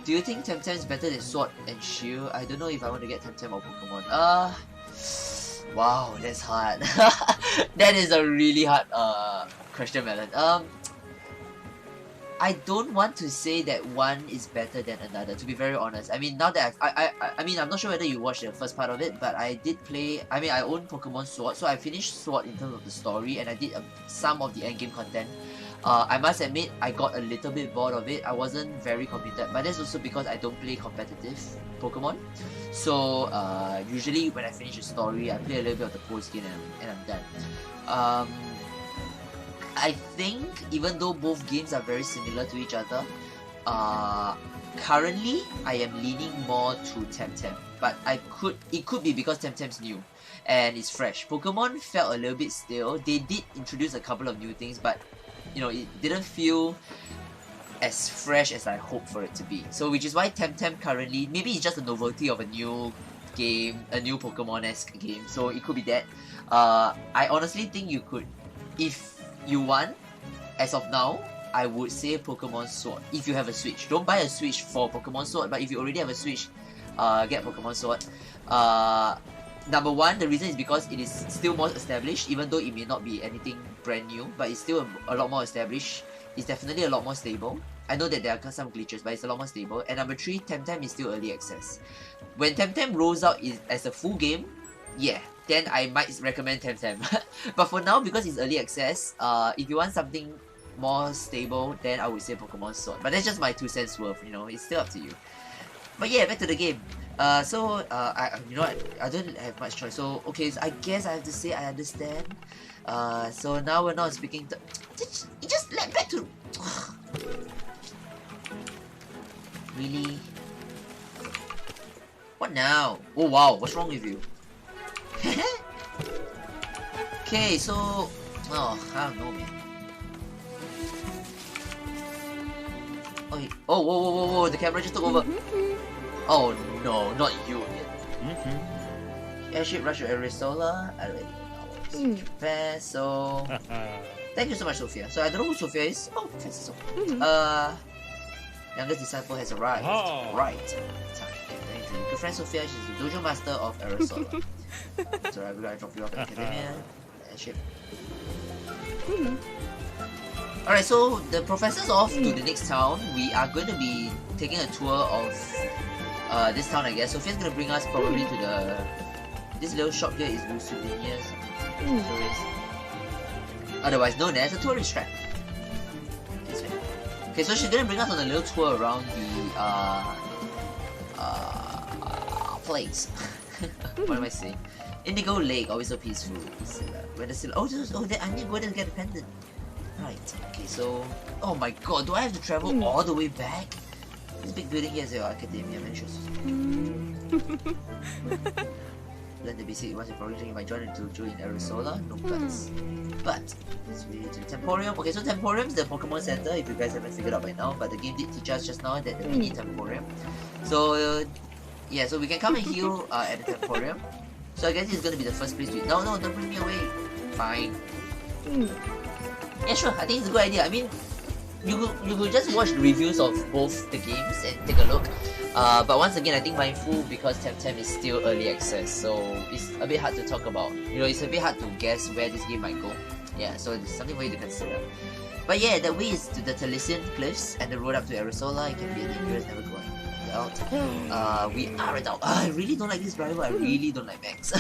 Do you think TemTem is better than Sword and Shield? I don't know if I want to get TemTem or Pokemon. Wow, that's hard. That is a really hard question, Melon. I don't want to say that one is better than another, to be very honest. I mean, now that I mean, I'm not sure whether you watched the first part of it, but I did play, I mean, I own Pokemon Sword, so I finished Sword in terms of the story, and I did some of the endgame content. I must admit, I got a little bit bored of it. I wasn't very competent, but that's also because I don't play competitive Pokemon. So, usually when I finish a story, I play a little bit of the post-game and I'm done. I think even though both games are very similar to each other, currently I am leaning more to TemTem, but it could be because TemTem's new and it's fresh. Pokemon felt a little bit stale. They did introduce a couple of new things, but you know, it didn't feel as fresh as I hoped for it to be. So which is why TemTem currently, maybe it's just a novelty of a new game, a new Pokemon-esque game, so it could be that. I honestly think you could, if you want, as of now, I would say Pokemon Sword. If you have a Switch, don't buy a Switch for Pokemon Sword, but if you already have a Switch, get Pokemon Sword. Number one, the reason is because it is still more established, even though it may not be anything brand new, but it's still a lot more established. It's definitely a lot more stable. I know that there are some glitches, but it's a lot more stable. And number three, TemTem is still early access. When TemTem rolls out as a full game, yeah, then I might recommend TemTem. But for now, because it's early access, if you want something more stable, then I would say Pokemon Sword. But that's just my 2 cents worth, you know, it's still up to you. But yeah, back to the game. You know what, I don't have much choice. So, okay, so I guess I have to say I understand. So now we're not speaking to... Just let back to... Really? What now? Oh wow, what's wrong with you? Okay, so... Oh, I don't know, man. Oh, whoa, the camera just took over. Oh no, not you again. Airship rush to Aristola. I already know. Prepare, so... Thank you so much, Sophia. So I don't know who Sophia is. Oh, Professor Sophia. Youngest disciple has arrived. Right. Good friend Sophia, she's the dojo master of Aristola. So I will drop you off at Academia. Airship. Alright, so the professor's off to the next town. We are going to be taking a tour of this town, I guess. Sophia's going to bring us probably to the... This little shop here is Souvenirs. Otherwise known as a tourist trap. Okay, so she's going to bring us on a little tour around the place. What am I saying? Indigo Lake, always so peaceful. When the still... I need to go there to get a pendant. Right, okay, so... Oh my god, do I have to travel all the way back? This big building here is your Academia, man. Learn the basic once you're progressing, you might join a dojo in Aristola. No buts. But, let's read to Temporium. Okay, so Temporium is the Pokemon Center, if you guys haven't figured out by now, but the game did teach us just now that the mini Temporium. So, yeah, so we can come and heal at the Temporium. So I guess it's gonna be the first place to... No, don't bring me away. Fine. Yeah, sure, I think it's a good idea. I mean, you could just watch the reviews of both the games and take a look. But once again, I think mindful because TemTem is still early access, so it's a bit hard to talk about. You know, it's a bit hard to guess where this game might go. Yeah, so it's something for you to consider. But yeah, the way is to the Talisian Cliffs and the road up to Aristola. It can be dangerous, never going. adult. We are adult. I really don't like this driver. I really don't like Max.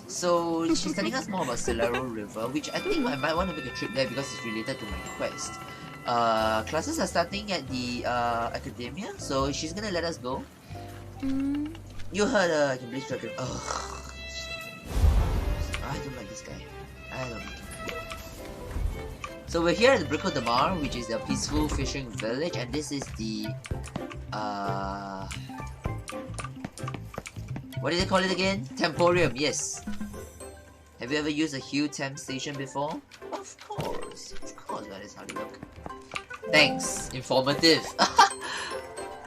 So she's telling us more about Solero River, which I think I might want to make a trip there because it's related to my quest. Classes are starting at the academia, so she's gonna let us go. You heard I can play Dragon. Ugh. I don't like this guy. I don't like him. So we're here at the Brico de Mar, which is a peaceful fishing village, and this is the what did they call it again? Temporium, yes. Have you ever used a Hue Temp station before? Of course, that is how they work. Thanks, informative.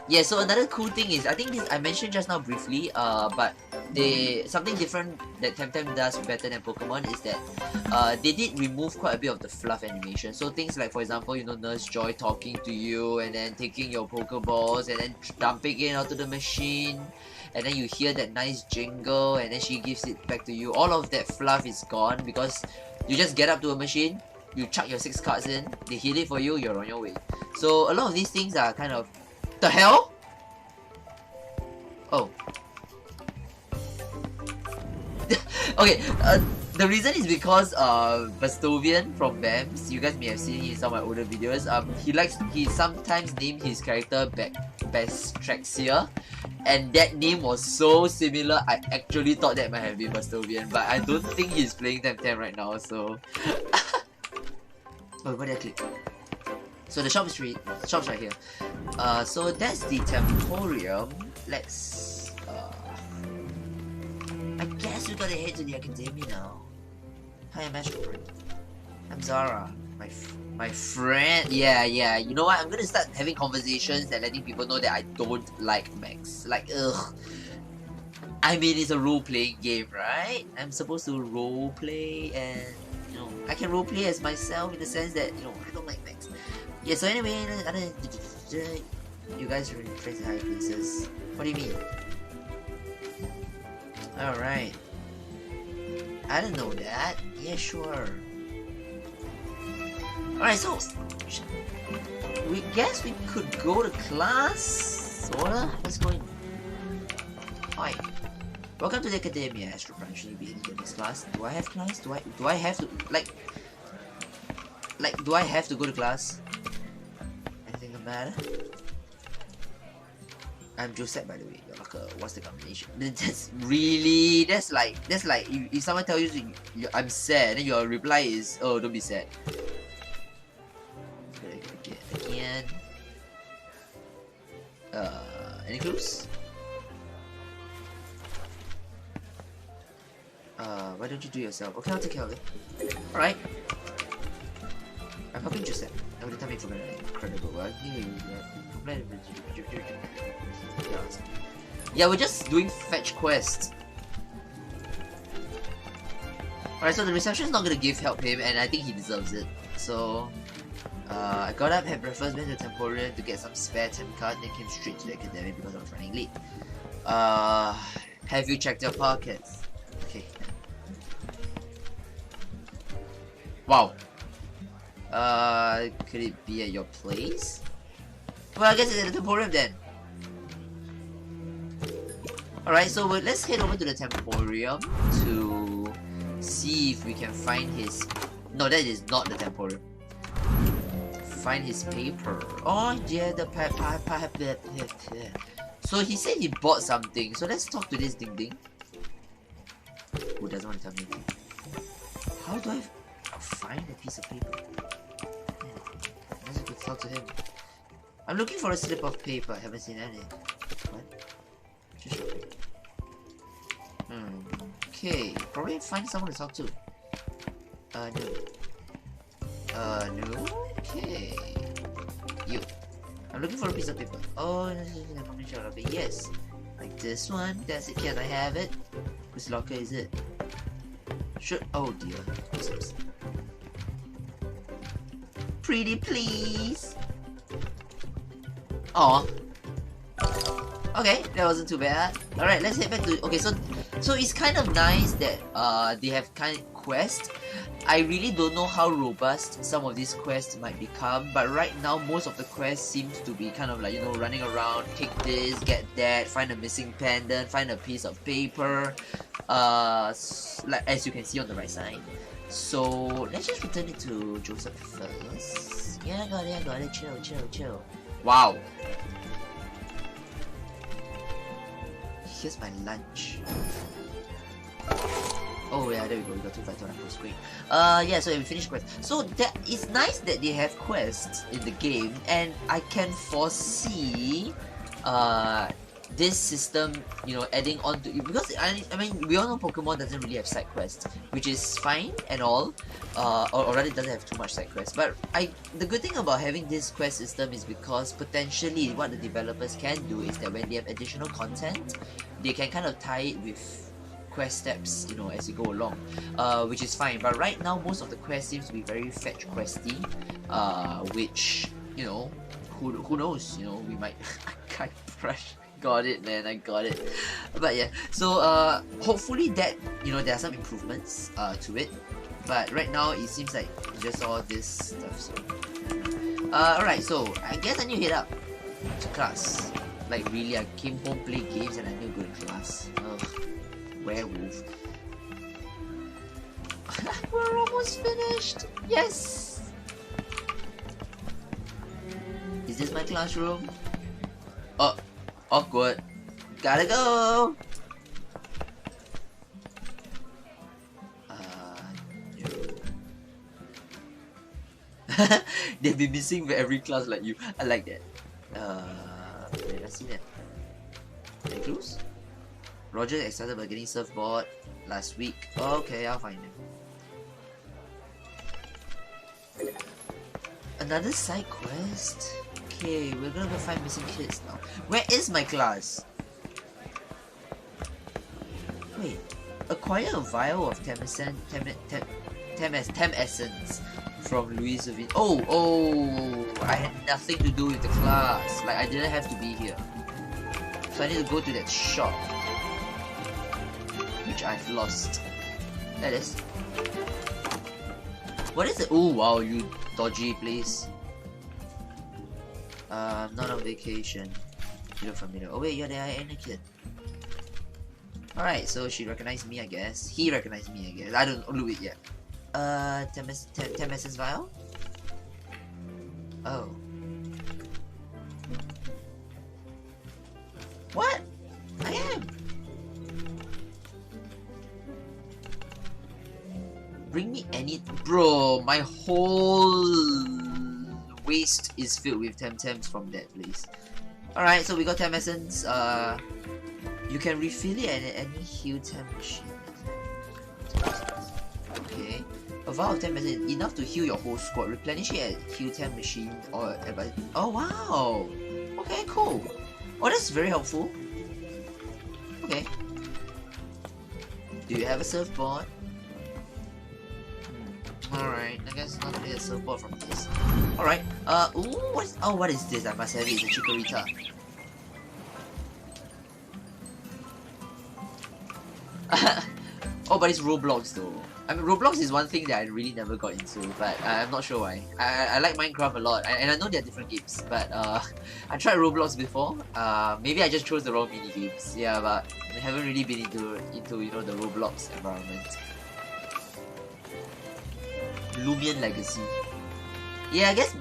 Yeah, so another cool thing is, I think this I mentioned just now briefly, but something different that TemTem does better than Pokemon is that they did remove quite a bit of the fluff animation. So things like, for example, you know, Nurse Joy talking to you and then taking your Pokeballs and then dumping it onto the machine, and then you hear that nice jingle and then she gives it back to you. All of that fluff is gone because you just get up to a machine, you chuck your 6 cards in, they heal it for you, you're on your way. So a lot of these things are kind of... The hell? Oh. Okay, the reason is because Bastovian from BAMS, you guys may have seen in some of my older videos, he sometimes named his character Bastraxia, and that name was so similar, I actually thought that might have been Bastovian, but I don't think he's playing TemTem right now, so... Oh, where did I click? So the shop's right here. So that's the Temporium. Let's I guess we gotta head to the academy now. Hi, I'm Astroprime. I'm Zara. My friend. Yeah. You know what? I'm gonna start having conversations and letting people know that I don't like Max. Like, ugh. I mean, it's a role-playing game, right? I'm supposed to role-play and, you know, I can role-play as myself in the sense that, you know, I don't like Max. Yeah, so anyway, you guys are really crazy high places. What do you mean? Alright. I didn't know that. Yeah, sure. Alright, so... we guess we could go to class? Sorta? What's going on? Hi. Welcome to the academia, Astroprime. Should you be in the next class? Do I have class? Do I have to... Like, do I have to go to class? Anything the matter? I'm Josette, by the way. You're like what's the combination? That's like if someone tells you I'm sad, then your reply is, oh, don't be sad. Again. Any clues? Why don't you do yourself? Okay, I'll take care of it. Alright. I'm helping Josette. Every time you forget incredible. Yeah, we're just doing fetch quests. Alright, so the reception is not gonna help him, and I think he deserves it. So, I got up, had breakfast, went to Temporium to get some spare temp card, then came straight to the academy because I was running late. Have you checked your pockets? Okay. Wow. Could it be at your place? Well, I guess it's at the Temporium then. Alright, so let's head over to the Temporium to see if we can find his... No, that is not the Temporium. Find his paper. Oh yeah, the paper. So he said he bought something, so let's talk to this Ding Ding. Who doesn't want to tell me anything? How do I find a piece of paper? Let's go talk to him. I'm looking for a slip of paper. I haven't seen any. What? Just shopping. Okay, probably find someone to talk to. No. No? Okay. You. I'm looking for a piece of paper. Oh, yes. Like this one. That's it. Can I have it? Whose locker is it? Sure. Oh dear. Pretty please. Aw. Okay, that wasn't too bad. Alright, let's head back to... Okay, so it's kind of nice that they have quest. I really don't know how robust some of these quests might become, but right now most of the quests seems to be kind of like, you know, running around, take this, get that, find a missing pendant, find a piece of paper, like as you can see on the right side. So let's just return it to Joseph first. Yeah, I got it, chill. Wow. Here's my lunch. Oh yeah, there we go, we got 2 fights on a full screen. Yeah, so we finished quests. So that it's nice that they have quests in the game, and I can foresee this system, you know, adding on to it, because I mean, we all know Pokemon doesn't really have side quests, which is fine and all, or rather it doesn't have too much side quests, but the good thing about having this quest system is because potentially what the developers can do is that when they have additional content, they can kind of tie it with quest steps, you know, as you go along, which is fine. But right now most of the quests seems to be very fetch questy, which, you know, who knows, you know, we might I got it, man, I got it. But yeah, so hopefully that, you know, there are some improvements to it, but right now it seems like just all this stuff. So alright, so I guess I need to head up to class. Like really, I came home, play games, and I need to go to class. Ugh. Werewolf. We're almost finished. Yes. Is this my classroom? Oh, awkward. Gotta go. No. They've been missing for every class like you. I like that. Wait, let's see that. Any clues? Roger is excited about getting surfboard last week. Okay, I'll find him. Another side quest? Okay, we're gonna go find missing kids now. Where is my class? Wait, acquire a vial of Tem Essence from Louise Vin. Oh, I had nothing to do with the class. Like, I didn't have to be here. So I need to go to that shop, which I've lost. That is. What is it? Oh wow, you dodgy place. Not on vacation. You look familiar. Oh wait, you're the IN kid. Alright, so she recognized me, I guess. He recognized me, I guess. I don't look it yet. Tem Essence vial? Oh. What? I am. Bring me any... Bro, my whole waist is filled with TemTems from that place. Alright, so we got Tem Essence. You can refill it at any heal Tem machine. Okay. A vial of Tem Essence enough to heal your whole squad. Replenish it at heal Tem machine or... Oh wow! Okay, cool. Oh, that's very helpful. Okay. Do you have a surfboard? Alright, I guess not really a surfboard from this. Alright, what is this? I must have it, it's a Chikorita. Oh, but it's Roblox though. I mean, Roblox is one thing that I really never got into, but I'm not sure why. I like Minecraft a lot, and I know there are different games, but I tried Roblox before. Maybe I just chose the wrong mini games. Yeah, but I haven't really been into you know, the Roblox environment. Lumion Legacy. Yeah, I guess.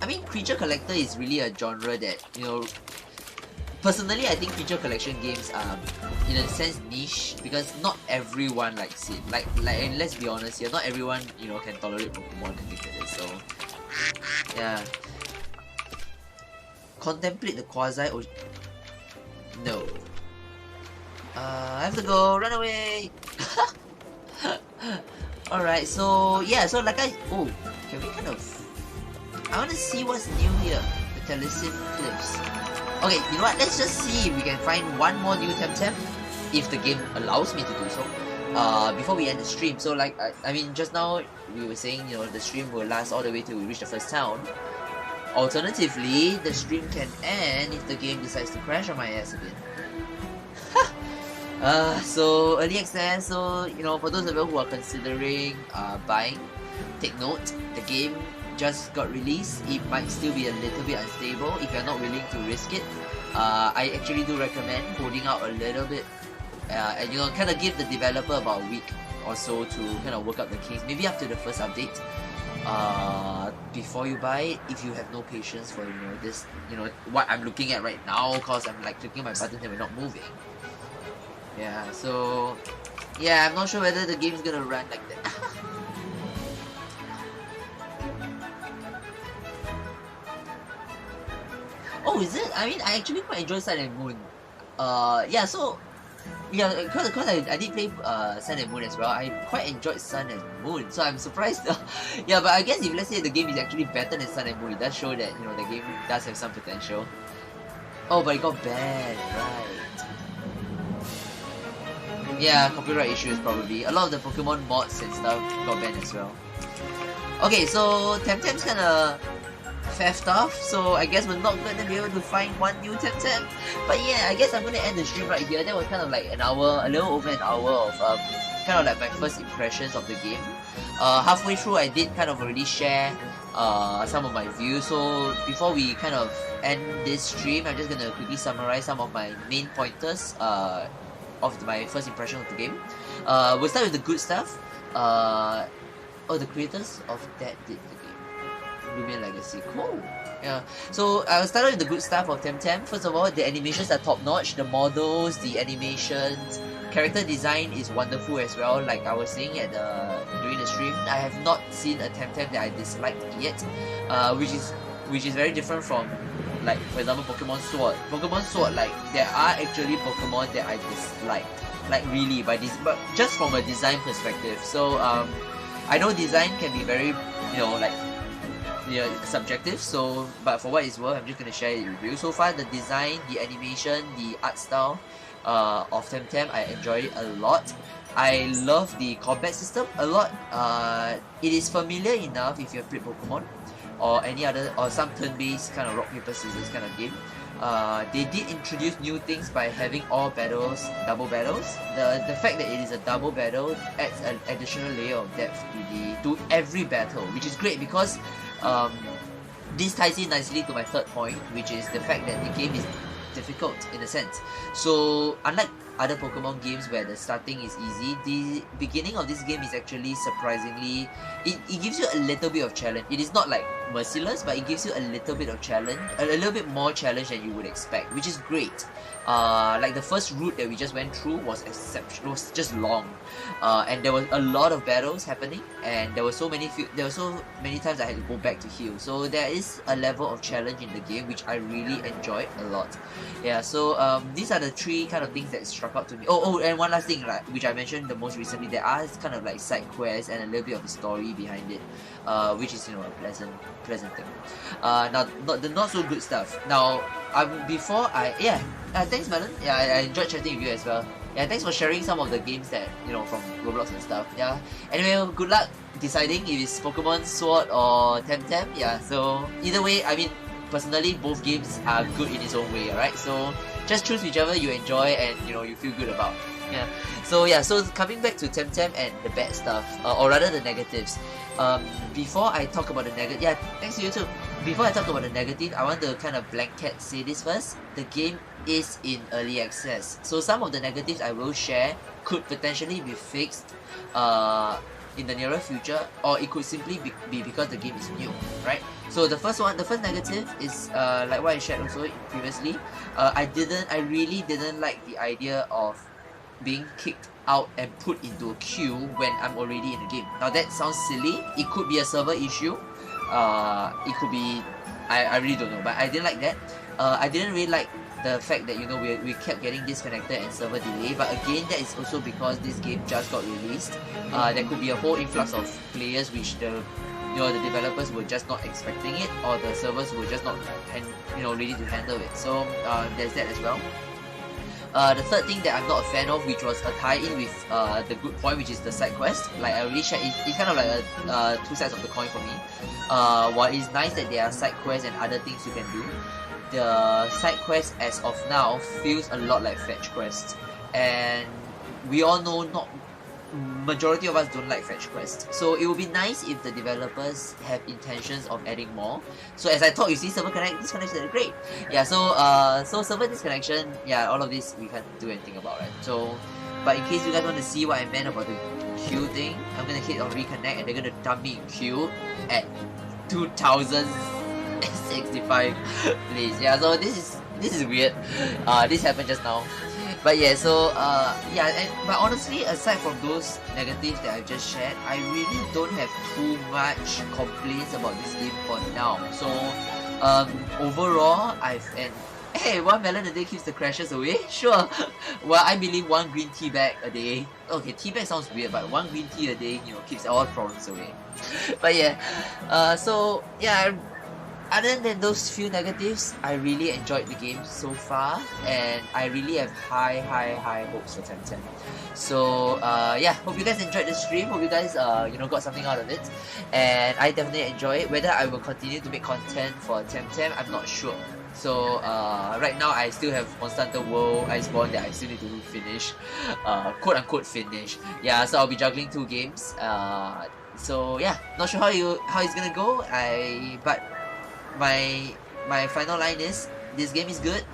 I mean, Creature Collector is really a genre that, you know. Personally, I think creature collection games are, in a sense, niche because not everyone likes it. Like, and let's be honest here, not everyone, you know, can tolerate Pokemon and things like that. So, yeah. Contemplate the quasi. No. I have to go. Run away. Alright, so yeah, so like can we kind of... I want to see what's new here. The Taliesin Cliffs. Okay, you know what? Let's just see if we can find one more new TemTem, if the game allows me to do so, before we end the stream. So like, I mean, just now we were saying, you know, the stream will last all the way till we reach the first town. Alternatively, the stream can end if the game decides to crash on my ass again. So early access. So for those of you who are considering buying, take note. The game just got released. It might still be a little bit unstable. If you're not willing to risk it, I actually do recommend holding out a little bit, and kind of give the developer about a week or so to kind of work out the kinks. Maybe after the first update. Before you buy it, if you have no patience for this, what I'm looking at right now, cause I'm like clicking my buttons and we're not moving. Yeah, so yeah, I'm not sure whether the game's gonna run like that. Oh, is it? I mean, I actually quite enjoy Sun and Moon. Yeah, so yeah, because I did play Sun and Moon as well. I quite enjoyed Sun and Moon, so I'm surprised. Yeah, but I guess if let's say the game is actually better than Sun and Moon, it does show that the game does have some potential. Oh, but it got banned, right? Yeah, copyright issues probably. A lot of the Pokemon mods and stuff got banned as well. Okay, so TemTem's kinda theft off, so I guess we're not gonna be able to find one new TemTem. But yeah, I guess I'm gonna end the stream right here. That was kind of like an hour, a little over an hour of kind of like my first impressions of the game. Halfway through, I did kind of already share some of my views. So before we kind of end this stream, I'm just gonna quickly summarize some of my main pointers of my first impression of the game. We'll start with the good stuff. The creators of that did the game. Lumion Legacy. Cool. Yeah. So I'll start with the good stuff of TemTem. First of all, the animations are top notch. The models, the animations, character design is wonderful as well. Like I was saying at during the stream, I have not seen a TemTem that I disliked yet, which is very different from, like, for example, Pokemon Sword. Pokemon Sword, like, there are actually Pokemon that I dislike, like really, but just from a design perspective. So I know design can be very subjective. So, but for what it's worth, I'm just gonna share a review. So far, the design, the animation, the art style of TemTem, I enjoy it a lot. I love the combat system a lot. It is familiar enough if you have played Pokemon or any other, or some turn-based kind of rock paper scissors kind of game. They did introduce new things by having all battles double battles. The fact that it is a double battle adds an additional layer of depth to every battle, which is great because this ties in nicely to my third point, which is the fact that the game is difficult in a sense. So unlike other Pokemon games where the starting is easy, the beginning of this game is actually surprisingly, it gives you a little bit of challenge. It is not like merciless, but it gives you a little bit of challenge, a little bit more challenge than you would expect, which is great. Like the first route that we just went through was exceptional, was just long, and there was a lot of battles happening, and there were so many times I had to go back to heal. So there is a level of challenge in the game which I really enjoyed a lot. Yeah, so these are the three kind of things that struck out to me. Oh, and one last thing, like, which I mentioned the most recently, there are kind of like side quests and a little bit of a story behind it, which is a pleasant thing. Now, the not so good stuff. Now, thanks, Melon. Yeah, I enjoyed chatting with you as well. Yeah, thanks for sharing some of the games that from Roblox and stuff. Yeah. Anyway, good luck deciding if it's Pokemon Sword or TemTem. Yeah. So either way, I mean, personally, both games are good in its own way. Alright. So just choose whichever you enjoy and you feel good about. Yeah. So coming back to TemTem and the bad stuff, or rather the negatives. Before I talk about the negative, yeah, thanks to you too. Before I talk about the negative, I want to kind of blanket say this first. The game is in early access, so some of the negatives I will share could potentially be fixed in the nearer future, or it could simply be because the game is new, right? So the first negative is like what I shared also previously. I really didn't like the idea of being kicked out and put into a queue when I'm already in the game. Now that sounds silly. It could be a server issue. It could be, I really don't know, but I didn't like that. I didn't really like the fact that we kept getting disconnected and server delay. But again, that is also because this game just got released. There could be a whole influx of players which the developers were just not expecting it, or the servers were just not ready to handle it. So there's that as well. The third thing that I'm not a fan of, which was a tie-in with the good point, which is the side quest. Like I already shared, it's kind of like two sides of the coin for me. While it's nice that there are side quests and other things you can do, the side quest as of now feels a lot like fetch quests. and we all know not majority of us don't like fetch quests. So it would be nice if the developers have intentions of adding more. So as I thought, you see server disconnection, great. Yeah, so server disconnection, yeah, all of this we can't do anything about, right? So, but in case you guys want to see what I meant about the queue thing, I'm gonna hit on reconnect and they're gonna dump me in queue at 2065 please. Yeah, so this is weird. This happened just now. But yeah, so yeah, but honestly, aside from those negatives that I've just shared, I really don't have too much complaints about this game for now. So overall, hey, 1 melon a day keeps the crashes away? Sure. Well, I believe 1 green tea bag a day. Okay, tea bag sounds weird, but 1 green tea a day, you know, keeps all problems away. But yeah, so yeah, other than those few negatives, I really enjoyed the game so far, and I really have high hopes for TemTem. So yeah, hope you guys enjoyed the stream. Hope you guys you know, got something out of it, and I definitely enjoy it. Whether I will continue to make content for TemTem, I'm not sure. So right now I still have Monster Hunter World Iceborne that I still need to finish, quote unquote finish. Yeah, so I'll be juggling 2 games. So yeah, not sure how it's gonna go. But my final line is, this game is good.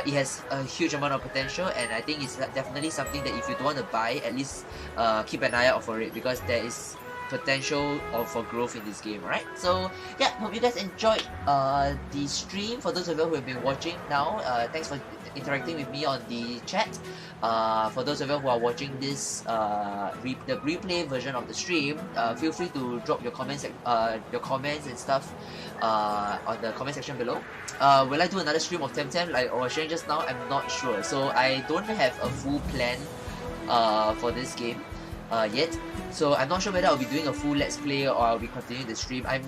It has a huge amount of potential, and I think it's definitely something that if you don't want to buy, at least keep an eye out for it, because there is potential for growth in this game, right? So yeah, hope you guys enjoyed the stream. For those of you who have been watching now, thanks for interacting with me on the chat. For those of you who are watching this the replay version of the stream, feel free to drop your comments and stuff on the comment section below. Will I do another stream of TemTem like I was sharing just now? I'm not sure. So I don't have a full plan for this game yet. So I'm not sure whether I'll be doing a full let's play or I'll be continuing the stream. I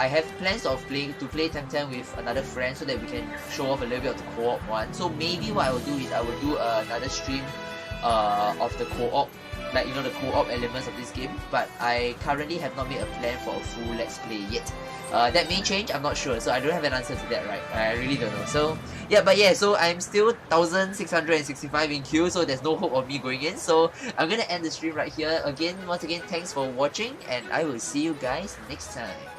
have plans of play TemTem with another friend so that we can show off a little bit of the co-op one. So maybe what I will do is I will do another stream of the co-op, like, you know, the co-op elements of this game. But I currently have not made a plan for a full let's play yet. That may change, I'm not sure, so I don't have an answer to that, right? I really don't know. So yeah, but yeah, so I'm still 1665 in queue, so there's no hope of me going in. So I'm gonna end the stream right here. Once again, thanks for watching, and I will see you guys next time.